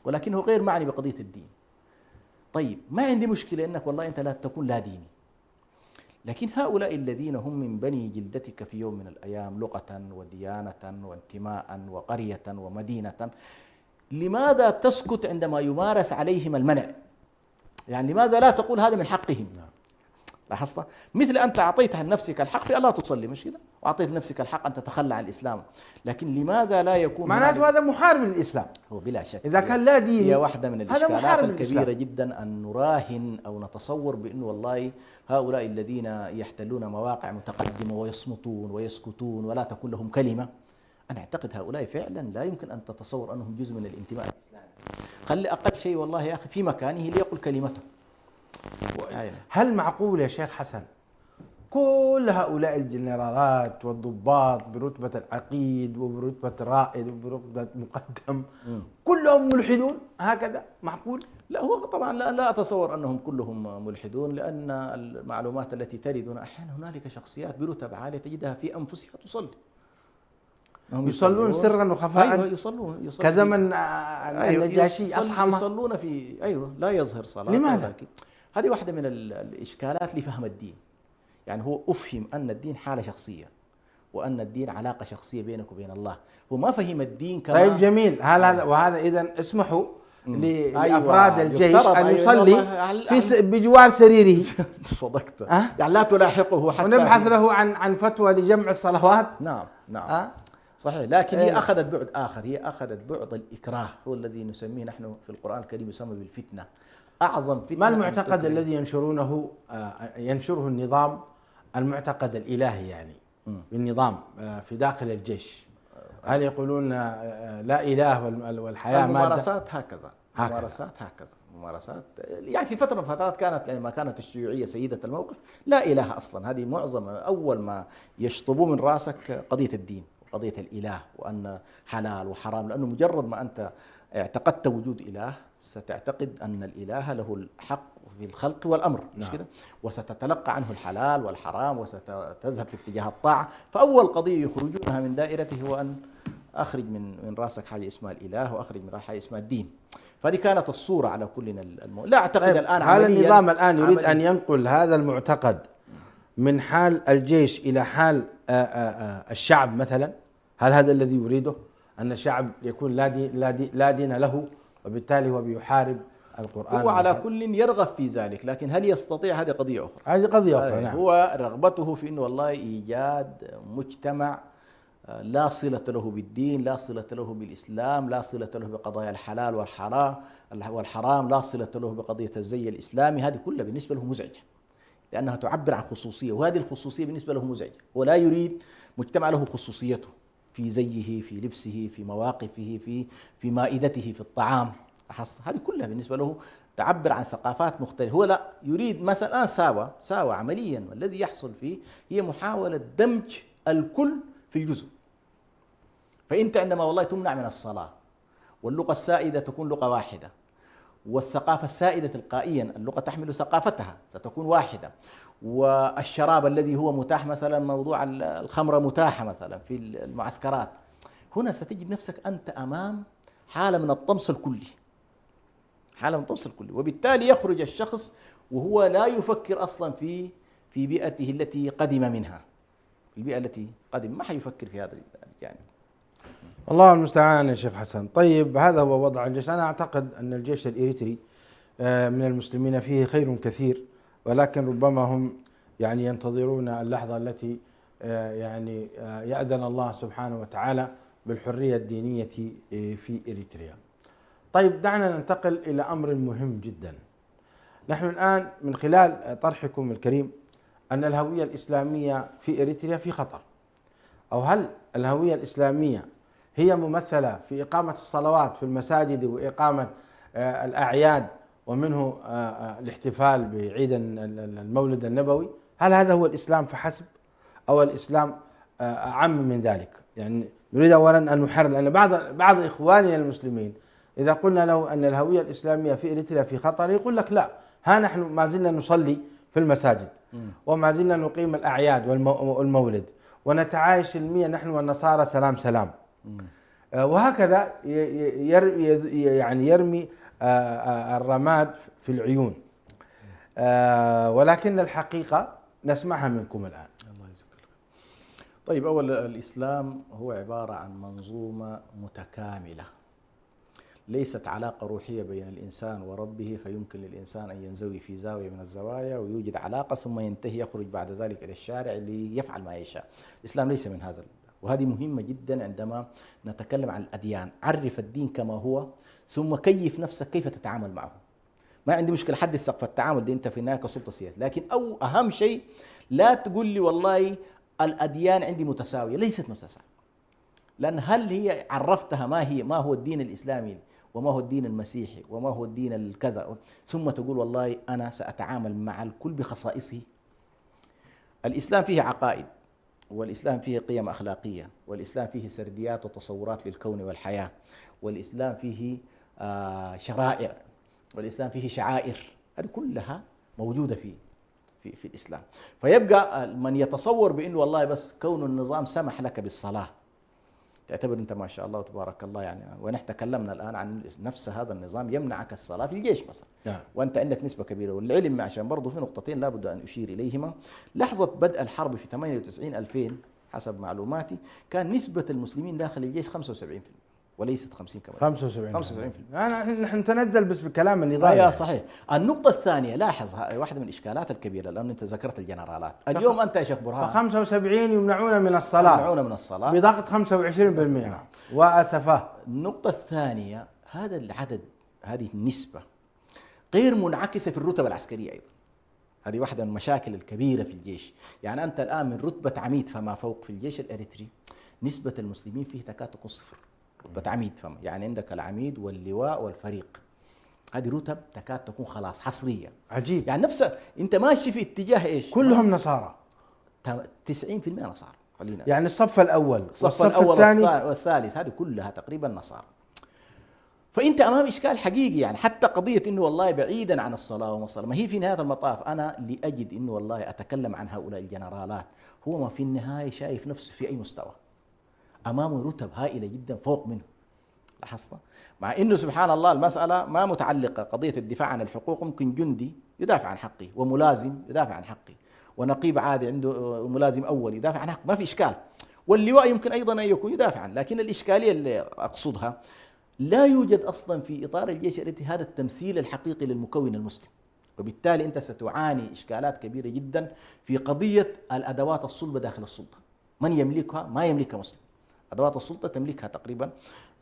ولكنه غير معني بقضية الدين. طيب ما عندي مشكلة أنك والله أنت لا تكون لا ديني، لكن هؤلاء الذين هم من بني جلدتك في يوم من الأيام لغة وديانة وانتماء وقرية ومدينة، لماذا تسكت عندما يمارس عليهم المنع؟ يعني لماذا لا تقول هذا من حقهم؟ لاحظت؟ مثل أنت أعطيت لنفسك الحق في ألا تصلي، مش كده؟ وأعطيت لنفسك الحق أن تتخلى عن الإسلام، لكن لماذا لا يكون معناته هذا محارب للإسلام؟ هو بلا شك إذا كان لا ديني هي واحدة من الإشكالات الكبيرة جدا أن نراهن أو نتصور بأنه والله هؤلاء الذين يحتلون مواقع متقدمة ويصمتون ويسكتون ولا تكون لهم كلمة، أنا أعتقد هؤلاء فعلا لا يمكن أن تتصور أنهم جزء من الانتماء الإسلامي. خلي أقل شيء والله يا أخي في مكانه ليقل كلمته. هل معقول يا شيخ حسن كل هؤلاء الجنرالات والضباط برتبة العقيد وبرتبة رائد وبرتبة مقدم كلهم ملحدون هكذا؟ معقول؟ لا، هو طبعا لا أتصور أنهم كلهم ملحدون، لأن المعلومات التي تردنا أحيانا هنالك شخصيات برتب عالية تجدها في أنفسها تصلي، يصلون سرا وخفاء. أيوة يصلون كزمن النجاشي أصحمه يصلون في لا يظهر صلاة. لماذا؟ هذه واحدة من الإشكالات لفهم الدين. يعني هو أفهم أن الدين حالة شخصية وأن الدين علاقة شخصية بينك وبين الله، هو ما فهم الدين كما. طيب جميل، وهذا إذن اسمحوا لأفراد الجيش أن يصلي بجوار سريره. صدقت. يعني لا تلاحقه حتى ونبحث له عن فتوى لجمع الصلوات. نعم صحيح، لكن هي أخذت بعد آخر، هي أخذت بعد الإكراه، هو الذي نسميه نحن في القرآن الكريم يسمى بالفتنة. أعظم فتنة. ما المعتقد الذي ينشره النظام، المعتقد الإلهي يعني بالنظام في داخل الجيش؟ هل يقولون لا إله والحياة الممارسات هكذا. ممارسات يعني في فترة من الفترات كانت لما كانت الشيوعية سيدة الموقف لا إله أصلا. هذه معظم أول ما يشطبوا من راسك قضية الدين وقضية الإله وأن حلال وحرام، لأنه مجرد ما أنت اعتقدت وجود إله ستعتقد أن الإله له الحق في الخلق والأمر، مش كده؟ وستتلقى عنه الحلال والحرام وستذهب في اتجاه الطاعة. فأول قضية يخرجونها من دائرته هو أن أخرج من راسك حاجة اسمها الإله وأخرج من راسك حاجة اسمها الدين. فهذه كانت الصورة على كلنا لا أعتقد الآن هل النظام الآن يريد أن ينقل هذا المعتقد من حال الجيش إلى حال الشعب مثلا؟ هل هذا الذي يريده، أن الشعب يكون لا دين له وبالتالي هو بيحارب القرآن؟ هو على كل يرغب في ذلك، لكن هل يستطيع؟ هذه قضية أخرى. هذه قضية أخرى. نعم. هو رغبته في أنه والله إيجاد مجتمع لا صلة له بالدين، لا صلة له بالإسلام، لا صلة له بقضايا الحلال والحرام، لا صلة له بقضية الزي الإسلامي. هذه كلها بالنسبة له مزعجة، لأنها تعبر عن خصوصية، وهذه الخصوصية بالنسبة له مزعجة. ولا يريد مجتمع له خصوصيته في زيه، في لبسه، في مواقفه، في مائدته، في الطعام. هذه كلها بالنسبة له تعبر عن ثقافات مختلفة. هو لا يريد مثلا الآن ساوى عمليا، والذي يحصل فيه هي محاولة دمج الكل في الجزء. فأنت عندما والله تمنع من الصلاة، واللغة السائدة تكون لغة واحدة، والثقافة السائدة تلقائيا اللغة تحمل ثقافتها ستكون واحدة، والشراب الذي هو متاح مثلا، موضوع الخمرة متاحة مثلا في المعسكرات، هنا ستجد نفسك أنت أمام حالة من الطمس الكلي، حالة من الطمس الكلي. وبالتالي يخرج الشخص وهو لا يفكر أصلا في بيئته التي قدم منها، في البيئة التي قدم ما حيفكر في هذا الجانب. الله المستعان يا شيخ حسن. طيب هذا هو وضع الجيش. أنا أعتقد أن الجيش الإريتري من المسلمين فيه خير كثير، ولكن ربما هم يعني ينتظرون اللحظة التي يعني يأذن الله سبحانه وتعالى بالحرية الدينية في إريتريا. طيب دعنا ننتقل إلى أمر مهم جدا. نحن الآن من خلال طرحكم الكريم أن الهوية الإسلامية في إريتريا في خطر، أو هل الهوية الإسلامية هي ممثلة في إقامة الصلوات في المساجد وإقامة الأعياد ومنه الاحتفال بعيد المولد النبوي؟ هل هذا هو الإسلام فحسب، أو الإسلام أعم من ذلك؟ يعني نريد أولا أن نحرر، لأن بعض إخواننا المسلمين إذا قلنا له أن الهوية الإسلامية في إريتريا في خطر يقول لك لا، ها نحن ما زلنا نصلي في المساجد وما زلنا نقيم الأعياد والمولد ونتعايش سلميا نحن والنصارى سلام سلام. وهكذا يعني يرمي الرماد في العيون. ولكن الحقيقة نسمعها منكم الآن. الله يجزاك خير. طيب أولا الإسلام هو عبارة عن منظومة متكاملة، ليست علاقة روحية بين الإنسان وربه فيمكن للإنسان أن ينزوي في زاوية من الزوايا ويوجد علاقة ثم ينتهي يخرج بعد ذلك إلى الشارع ليفعل ما يشاء. الإسلام ليس من هذا، وهذه مهمة جدا عندما نتكلم عن الأديان. عرف الدين كما هو ثم كيف نفسك كيف تتعامل معه. ما عندي مشكلة حد سقف التعامل دي أنت في النهاية كسلطة سياسية، لكن أهم شيء لا تقول لي والله الأديان عندي متساوية، ليست متساوية. لأن هل هي عرفتها ما هو الدين الإسلامي وما هو الدين المسيحي وما هو الدين الكذا، ثم تقول والله أنا سأتعامل مع الكل بخصائصه. الإسلام فيه عقائد، والإسلام فيه قيم أخلاقية، والإسلام فيه سرديات وتصورات للكون والحياة، والإسلام فيه شرائع، والإسلام فيه شعائر. هذه كلها موجودة في الإسلام. فيبقى من يتصور بأنه والله بس كون النظام سمح لك بالصلاة تعتبر أنت ما شاء الله وتبارك الله يعني. ونحن تكلمنا الآن عن نفس هذا النظام يمنعك الصلاة في الجيش مثلا، وأنت عندك نسبة كبيرة. والعلم عشان برضه في نقطتين لابد أن أشير إليهما. لحظة بدء الحرب في 98-2000 حسب معلوماتي كان نسبة المسلمين داخل الجيش 75% وليست 50 كمان. 75%. نحن نتنزل بس بكلام النظام. يا صحيح. النقطة الثانية لاحظ واحدة من الإشكالات الكبيرة الآن أنت ذكرت الجنرالات. اليوم أنت يا شيخ برهان 75 يمنعون من الصلاة بضغط 25%. وأسفه. النقطة الثانية هذا العدد، هذه النسبة غير منعكسة في الرتب العسكرية أيضا. هذه واحدة من المشاكل الكبيرة في الجيش. يعني أنت الآن من رتبة عميد فما فوق في الجيش الإريتري نسبة المسلمين فيه تكاد تكون صفر. رتبة عميد فما يعني عندك العميد واللواء والفريق، هذه رتب تكاد تكون خلاص حصرية. عجيب. يعني نفسها أنت ماشي في اتجاه إيش؟ كلهم نصارى. 90% نصارى. يعني الصف الأول الصف الأول والثالث هذه كلها تقريبا نصارى. فأنت أمام إشكال حقيقي. يعني حتى قضية إنه والله بعيدا عن الصلاة وما الصلاة، ما هي في نهاية المطاف أنا لأجد إنه والله أتكلم عن هؤلاء الجنرالات هو ما في النهاية شايف نفسه في أي مستوى، أمامه رتب هائلة جدا فوق منه. لاحظت؟ مع إنه سبحان الله المسألة ما متعلقة قضية الدفاع عن الحقوق. ممكن جندي يدافع عن حقه، وملازم يدافع عن حقه، ونقيب عادي عنده ملازم أول يدافع عن حقه، ما في إشكال. واللواء يمكن أيضا أن يكون يدافع عنه. لكن الإشكالية اللي أقصدها لا يوجد أصلا في إطار الجيش الإريتري هذا التمثيل الحقيقي للمكون المسلم. وبالتالي أنت ستعاني إشكالات كبيرة جدا في قضية الأدوات الصلبة داخل السلطة. من يملكها؟ ما يملكها مسلم. أدوات السلطة تملكها تقريبا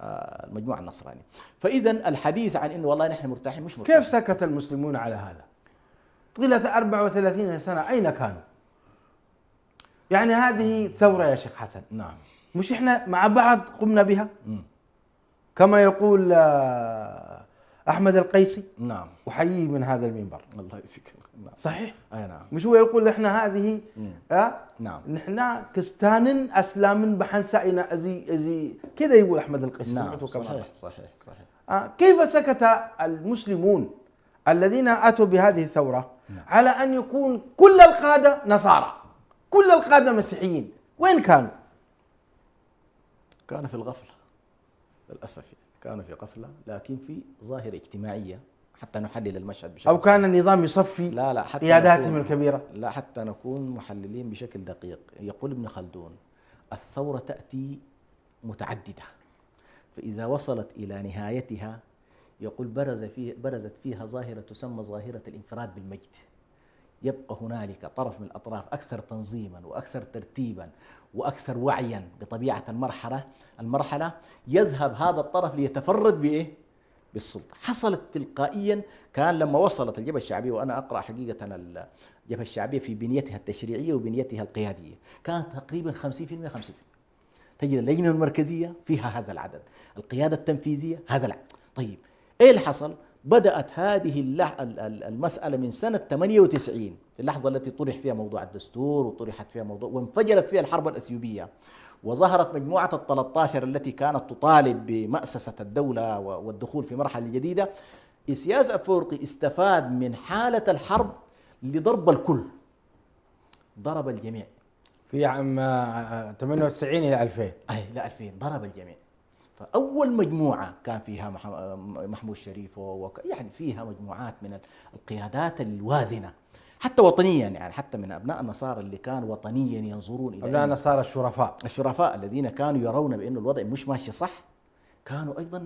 المجموعة النصرانية. فإذا الحديث عن إنه والله نحن مرتاحين مش مرتاحين. كيف سكت المسلمون على هذا؟ طيلة 34 سنة أين كانوا؟ يعني هذه ثورة يا شيخ حسن. نعم. مش إحنا مع بعض قمنا بها؟ كما يقول أحمد القيسي. نعم. أحييه من هذا المنبر. الله يسكر. نعم. صحيح؟ أي نعم. مش هو يقول إحنا هذه نعم. نحن كستان أسلام بحنسائنا أزي كذا يقول أحمد القيسي. نعم. صحيح صحيح صحيح. كيف سكت المسلمون الذين أتوا بهذه الثورة على أن يكون كل القادة نصارى، كل القادة مسيحيين؟ وين كانوا؟ كانوا في الغفلة للأسف، كانوا في غفلة، لكن في ظاهرة اجتماعية حتى نحلل المشهد بشكل أو كان النظام يصفي لا حتى قياداتهم الكبيرة؟ لا، حتى نكون محللين بشكل دقيق. يقول ابن خلدون: الثورة تأتي متعددة، فإذا وصلت إلى نهايتها يقول برزت فيها ظاهرة تسمى ظاهرة الانفراد بالمجد. يبقى هنالك طرف من الأطراف أكثر تنظيما وأكثر ترتيبا وأكثر وعيا بطبيعة المرحلة يذهب هذا الطرف ليتفرد بإيه؟ بالسلطة. حصلت تلقائيا. كان لما وصلت الجبهة الشعبية، وأنا أقرأ حقيقة الجبهة الشعبية في بنيتها التشريعية وبنيتها القيادية، كانت تقريبا 50% 50%. تجد اللجنة المركزية فيها هذا العدد، القيادة التنفيذية هذا العدد. طيب إيه اللي حصل؟ بدأت هذه المسألة من سنة 98، اللحظة التي طرح فيها موضوع الدستور وطرحت فيها موضوع وانفجرت فيها الحرب الأثيوبية، وظهرت مجموعة ال13 التي كانت تطالب بمأسسة الدولة والدخول في مرحلة جديدة. إسياس أفورقي استفاد من حالة الحرب لضرب الكل، ضرب الجميع في عام 98 إلى 2000. أي لا 2000 ضرب الجميع. فأول مجموعة كان فيها محمود شريف يعني فيها مجموعات من القيادات الوازنة حتى وطنيا، يعني حتى من أبناء النصارى اللي كانوا وطنيا ينظرون إلى أبناء النصارى الشرفاء الذين كانوا يرون بأن الوضع مش ماشي صح، كانوا أيضا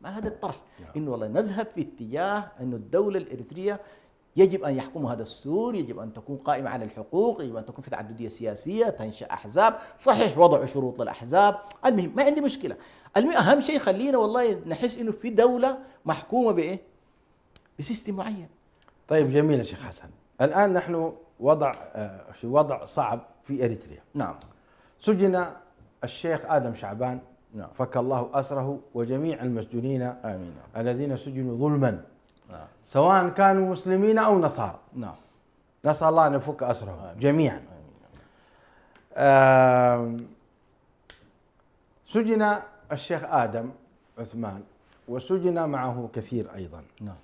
مع هذا الطرح. إنه والله نذهب في اتجاه أنه الدولة الإريترية يجب أن يحكمها دستور، يجب أن تكون قائمة على الحقوق، يجب أن تكون في تعددية سياسية، تنشأ أحزاب، صحيح وضعوا شروط للأحزاب، المهم ما عندي مشكلة. المهم أهم شيء خلينا والله نحس إنه في دولة محكومة بإيه؟ بسيستم معين. طيب جميل يا شيخ حسن. الآن نحن في وضع صعب في إريتريا. نعم. سجن الشيخ آدم شعبان، نعم، فك الله أسره، وجميع المسجونين آمين الذين سجنوا ظلما، نعم، سواء كانوا مسلمين أو نصارى. نعم. نسأل الله أن يفك أسرهم جميعا. سجن الشيخ آدم عثمان وسجن معه كثير أيضا. نعم.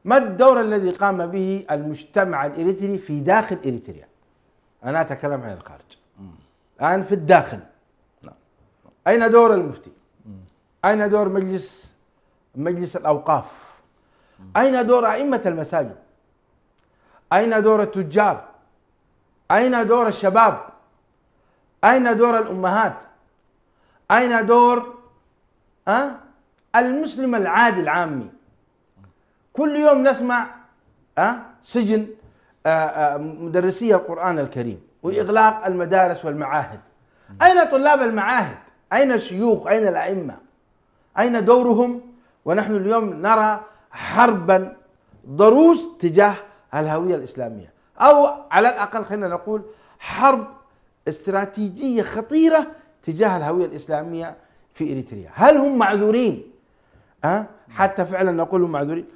ما الدور الذي قام به المجتمع الإريتري في داخل إريتريا؟ أنا أتكلم عن الخارج. الآن في الداخل، نعم، أين دور المفتي؟ أين دور مجلس الأوقاف؟ أين دور أئمة المساجد؟ أين دور التجار؟ أين دور الشباب؟ أين دور الأمهات؟ أين دور المسلم العادي العامي؟ كل يوم نسمع سجن مدرسي القرآن الكريم وإغلاق المدارس والمعاهد. أين طلاب المعاهد؟ أين الشيوخ؟ أين الأئمة؟ أين دورهم؟ ونحن اليوم نرى حربا ضروس تجاه الهوية الإسلامية، أو على الأقل خلينا نقول حرب استراتيجية خطيرة تجاه الهوية الإسلامية في إريتريا. هل هم معذورين؟ حتى فعلا نقول هم معذورين،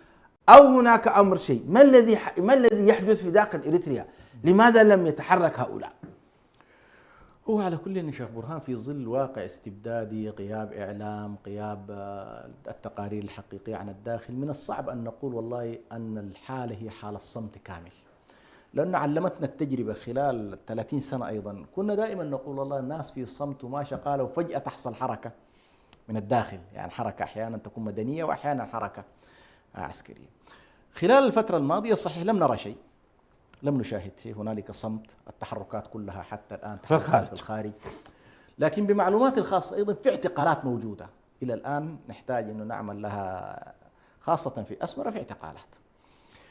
أو هناك أمر شيء؟ ما الذي يحدث في داخل إريتريا؟ لماذا لم يتحرك هؤلاء؟ هو على كل شيخ برهان في ظل واقع استبدادي، غياب إعلام، غياب التقارير الحقيقية عن الداخل، من الصعب أن نقول والله أن الحالة هي حالة صمت كامل، لأن علمتنا التجربة خلال 30 سنة. أيضا كنا دائما نقول والله الناس في صمت وما شقالة، وفجأة تحصل حركة من الداخل، يعني حركة أحيانا تكون مدنية وأحيانا حركة عسكرية. خلال الفترة الماضية صحيح لم نرى شيء، لم نشاهد شيء، هنالك صمت، التحركات كلها حتى الآن تحركات في الخارج. لكن بمعلومات الخاصة أيضا في اعتقالات موجودة إلى الآن نحتاج أنه نعمل لها، خاصة في أسمرة في اعتقالات.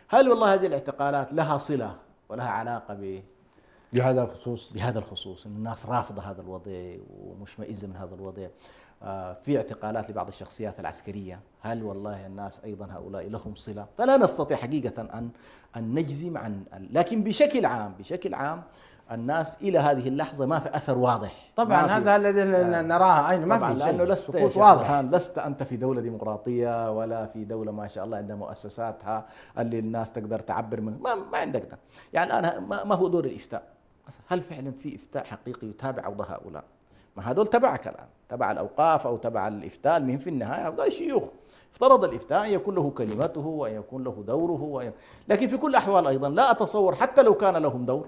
هل والله هذه الاعتقالات لها صلة ولها علاقة بهذا الخصوص. بهذا الخصوص إن الناس رافضة هذا الوضع ومشمئزة من هذا الوضع. في اعتقالات لبعض الشخصيات العسكرية، هل والله الناس أيضا هؤلاء لهم صلة؟ فلا نستطيع حقيقة أن نجزم لكن بشكل عام الناس إلى هذه اللحظة ما في أثر واضح. طبعا هذا الذي نراه أين ما في شيء، لأنه سقوط واضح. لست أنت في دولة ديمقراطية ولا في دولة ما شاء الله عندها مؤسساتها اللي الناس تقدر تعبر من ما عندك ده. يعني الآن ما هو دور الإفتاء؟ هل فعلا في إفتاء حقيقي يتابع أوضاع هؤلاء؟ ما هذول تبعك الآن، تبع الأوقاف أو تبع الإفتاء، المهم في النهاية هؤلاء شيوخ. افترض الإفتاء أن يكون له كلمته وأن يكون له دوره لكن في كل الأحوال أيضا لا أتصور حتى لو كان لهم دور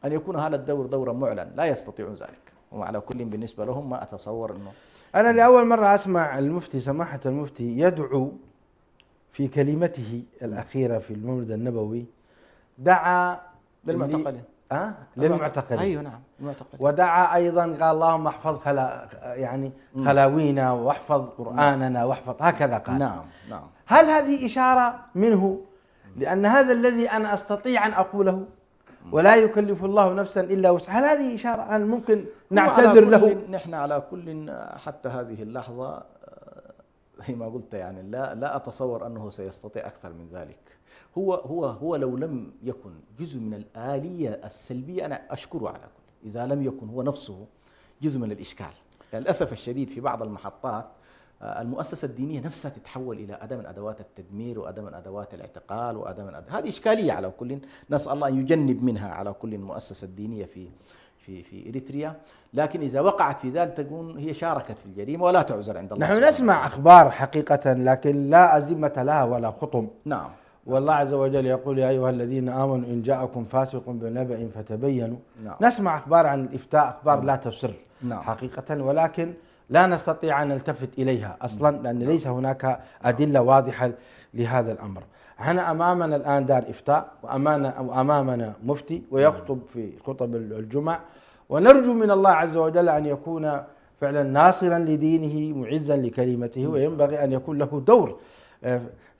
أن يكون هذا الدور دورا معلن، لا يستطيعون ذلك. وعلى كل بالنسبة لهم ما أتصور أنه أنا لأول مرة أسمع المفتي سماحة المفتي يدعو في كلمته الأخيرة في المولد النبوي، دعا للمعتقلين. للمعتقلين. أيوة نعم المعتقلين. ودعا أيضا قال اللهم احفظ خلاوينا واحفظ قرآننا واحفظ، هكذا قال. نعم. هل هذه إشارة منه لأن هذا الذي أنا أستطيع أن أقوله ولا يكلف الله نفسا إلا وسعها؟ هل هذه إشارة؟ هل ممكن نعتذر له؟ نحن على كل حتى هذه اللحظة زي ما قلت يعني لا أتصور أنه سيستطيع أكثر من ذلك. هو لو لم يكن جزء من الآلية السلبية أنا أشكره على كل، إذا لم يكن هو نفسه جزء من الإشكال. للأسف الشديد في بعض المحطات المؤسسة الدينية نفسها تتحول إلى أداة من أدوات التدمير وأداة من أدوات الاعتقال هذه إشكالية على كل. نسأل الله أن يجنب منها على كل المؤسسة الدينية في إريتريا، لكن إذا وقعت في ذلك تكون هي شاركت في الجريمة ولا تعذر عند الله. نحن نسمع أخبار حقيقة لكن لا أزمة لها ولا خطم. نعم. والله عز وجل يقول يا أيها الذين آمنوا إن جاءكم فاسق بنبأ فتبينوا. نعم. نسمع أخبار عن الإفتاء، أخبار لا تسر. نعم. حقيقة، ولكن لا نستطيع أن نلتفت إليها أصلا لأن ليس هناك أدلة واضحة لهذا الأمر. احنا أمامنا الآن دار إفتاء وأمامنا مفتي ويخطب في خطب الجمع، ونرجو من الله عز وجل أن يكون فعلا ناصرا لدينه معزا لكلمته، وينبغي أن يكون له دور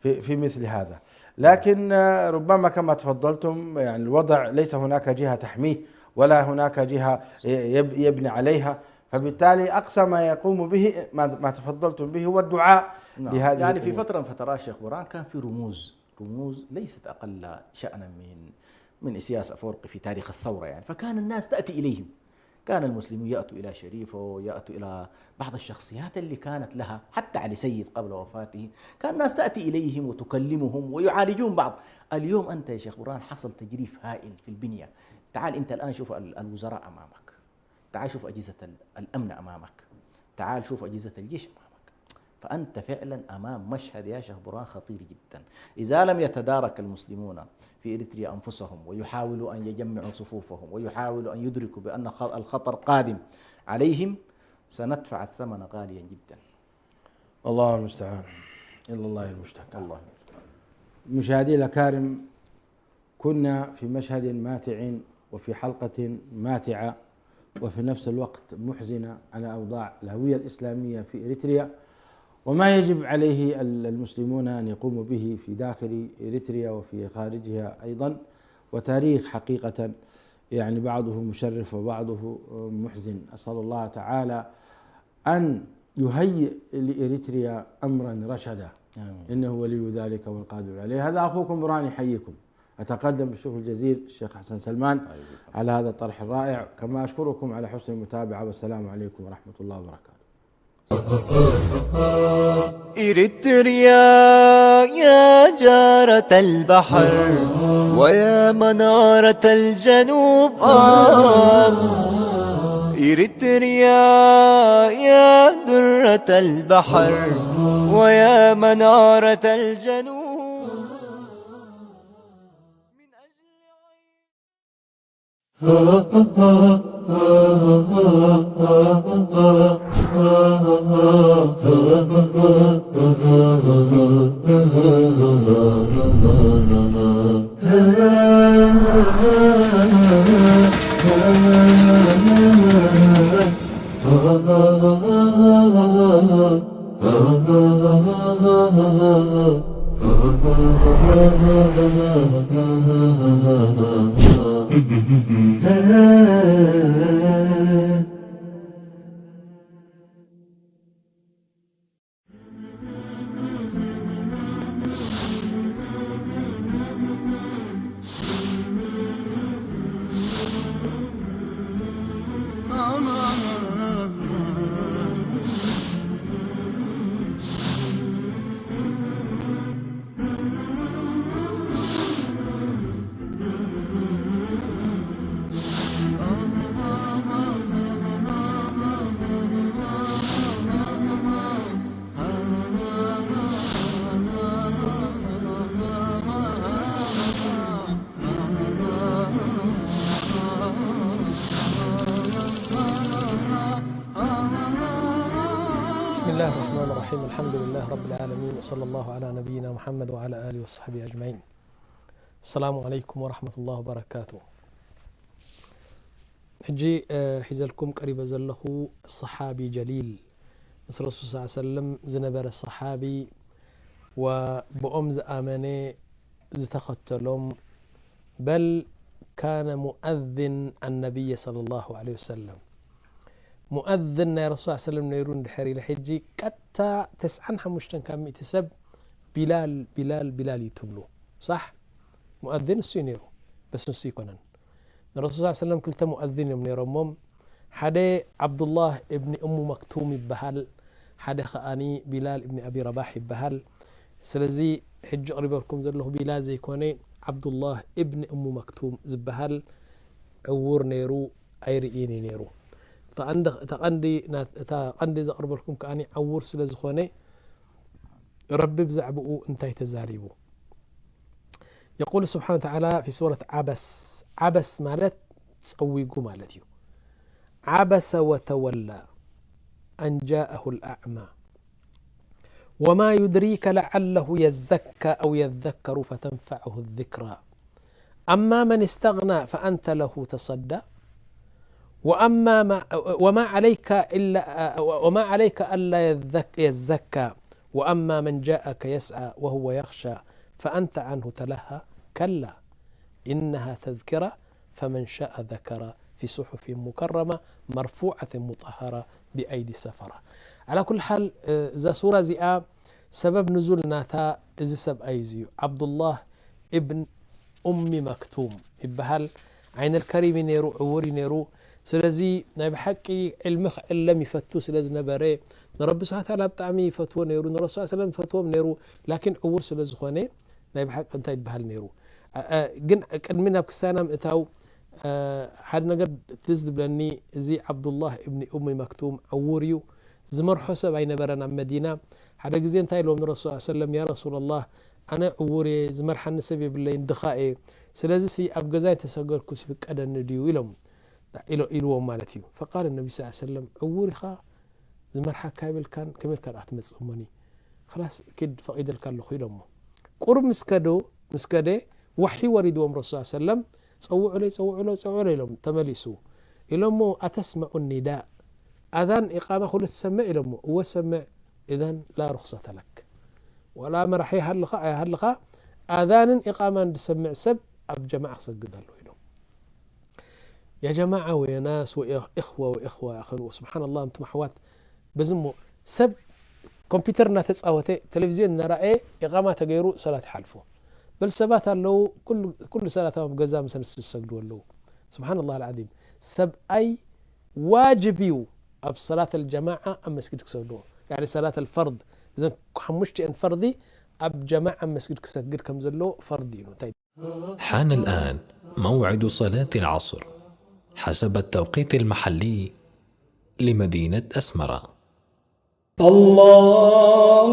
في مثل هذا. لكن ربما كما تفضلتم يعني الوضع ليس هناك جهة تحميه ولا هناك جهة يبني عليها، فبالتالي أقصى ما يقوم به ما تفضلتم به هو الدعاء لهذه يعني في فترة من فترات شيخ برهان كان في رموز ليست أقل شأنا من إسياس أفورقي في تاريخ الثورة يعني. فكان الناس تأتي إليهم، كان المسلمون يأتوا إلى شريفه، يأتوا إلى بعض الشخصيات اللي كانت لها، حتى علي سيد قبل وفاته كان الناس تأتي إليهم وتكلمهم ويعالجون بعض. اليوم أنت يا شيخ برهان حصل تجريف هائل في البنية. تعال أنت الآن شوف الوزراء أمامك، تعال شوف أجهزة الأمن أمامك، تعال شوف أجهزة الجيش أمامك. فأنت فعلا أمام مشهد يا شيخ برهان خطير جدا. إذا لم يتدارك المسلمون في إريتريا أنفسهم ويحاولوا أن يجمعوا صفوفهم ويحاولوا أن يدركوا بأن الخطر قادم عليهم سندفع الثمن غاليا جدا. الله المستعان، إلا الله المشتكى. الله. مشاهدي الأكارم، كنا في مشهد ماتع وفي حلقة ماتعة وفي نفس الوقت محزنة على أوضاع الهوية الإسلامية في إريتريا وما يجب عليه المسلمون أن يقوموا به في داخل إريتريا وفي خارجها أيضا، وتاريخ حقيقة يعني بعضه مشرف وبعضه محزن. أسأل الله تعالى أن يهيئ لإريتريا أمرا رشدا، إنه ولي ذلك والقادر عليه. هذا أخوكم برهان يحييكم. أتقدم بالشكر الجزيل الشيخ حسن سلمان على هذا الطرح الرائع، كما أشكركم على حسن المتابعة، والسلام عليكم ورحمة الله وبركاته. إريتريا يا جارة البحر ويا منارة الجنوب، إريتريا يا درة البحر ويا منارة الجنوب. بسم الله الرحمن الرحيم الحمد لله رب العالمين وصلى الله على نبينا محمد وعلى آله وصحبه أجمعين. السلام عليكم ورحمة الله وبركاته. حجي حزلكم قريب زله الصحابي جليل مثل الرسول صلى الله عليه وسلم زنبر الصحابي وبأمز آمني زتختلهم بل كان مؤذن النبي صلى الله عليه وسلم. مؤذن يا رسول الله صلى الله عليه وسلم نيرون دحري لحجي كتا 95 كم يتسب بلال يتبلو صح مؤذن السينيرو بس نسي كونن الرسول صلى الله عليه وسلم كلتا مؤذن يوم نيرمم حدا عبد الله ابن ام مكتوم بهال حدا خاني بلال ابن ابي رباح بهال سلازي حج قريب لكم زله بلال زي كوني عبد الله ابن ام مكتوم زبهال عور نيرو ايريني نيرو تقندي زقرب لكم كأني عور سلازخوني ربي بزعبقو انتي تزاريبو. يقول سبحانه وتعالى في سورة عبس مالت تسويقو مالتيو عبس وتولى أن جاءه الأعمى وما يدريك لعله يزكى أو يذكر فتنفعه الذكرى أما من استغنى فأنت له تصدى وما عليك ألا يزكى وأما من جاءك يسعى وهو يخشى فأنت عنه تلهى كلا إنها تذكرة فمن شاء ذكر في صحف مكرمة مرفوعة مطهرة بأيدي سفرة. على كل حال ذا سورة زئاب سبب نزولنا إذا سب أيزيو عبد الله ابن أم مكتوم إبهال عين الكريم نيرو عوري نيرو سلازي نايب حقي علمخ علم يفتو سلاز نبري نرب سبحانه وتعالى بطعمي فتوى نيرو نرسول صلى الله عليه وسلم فتوى نيرو لكن عور سلاز خوني نايب حق انت يتبهل نيرو جن قدمنا بكسانا اتاو حد نقد تزد بلني زي عبد الله ابن ام مكتوم عوريو زمر حسب اي نبرنا مدينه حدا غزي انت لهم الرسول صلى الله عليه وسلم يا رسول الله انا عوري زمر حنسبي بالله دخائي سلازي سي ابغزاي تسغركو سفقدن ديو يلهم إلو مالتيو. فقال النبي صلى الله عليه وسلم عوري خا زمر حكايبل كان كمل كان أتمصمني خلاص كد فقيد الكل خيلهم قرب مسكده وحي ورد وام رسول الله صلى الله عليه وسلم صوعوا لي لهم تملسوا لهم أتسمع النداء أذان إقامة خلت تسمع لهم هو سمع إذن لا رخصة لك ولا مرحي هلقا أذان إقامة تسمع سب أب جماعة سجد له يا جماعة ويا ناس وإخوة أخنو سبحان الله أنتم حوات بزمو سب كمبيوترنا تسعوته تلفزيون نرأي إقامة تغيرو صلاة حلفو بل سبات له كل صلاة بجزاء مثلا تسجدوا له سبحان الله العظيم سب أي واجبيو أب صلاة الجماعة أم مسجد كسجدوا يعني صلاة الفرض إذا حمشتي أن فردي أب جماعة مسجد كسجد كم زلو فردي. طيب حان الآن موعد صلاة العصر حسب التوقيت المحلي لمدينة أسمرة. الله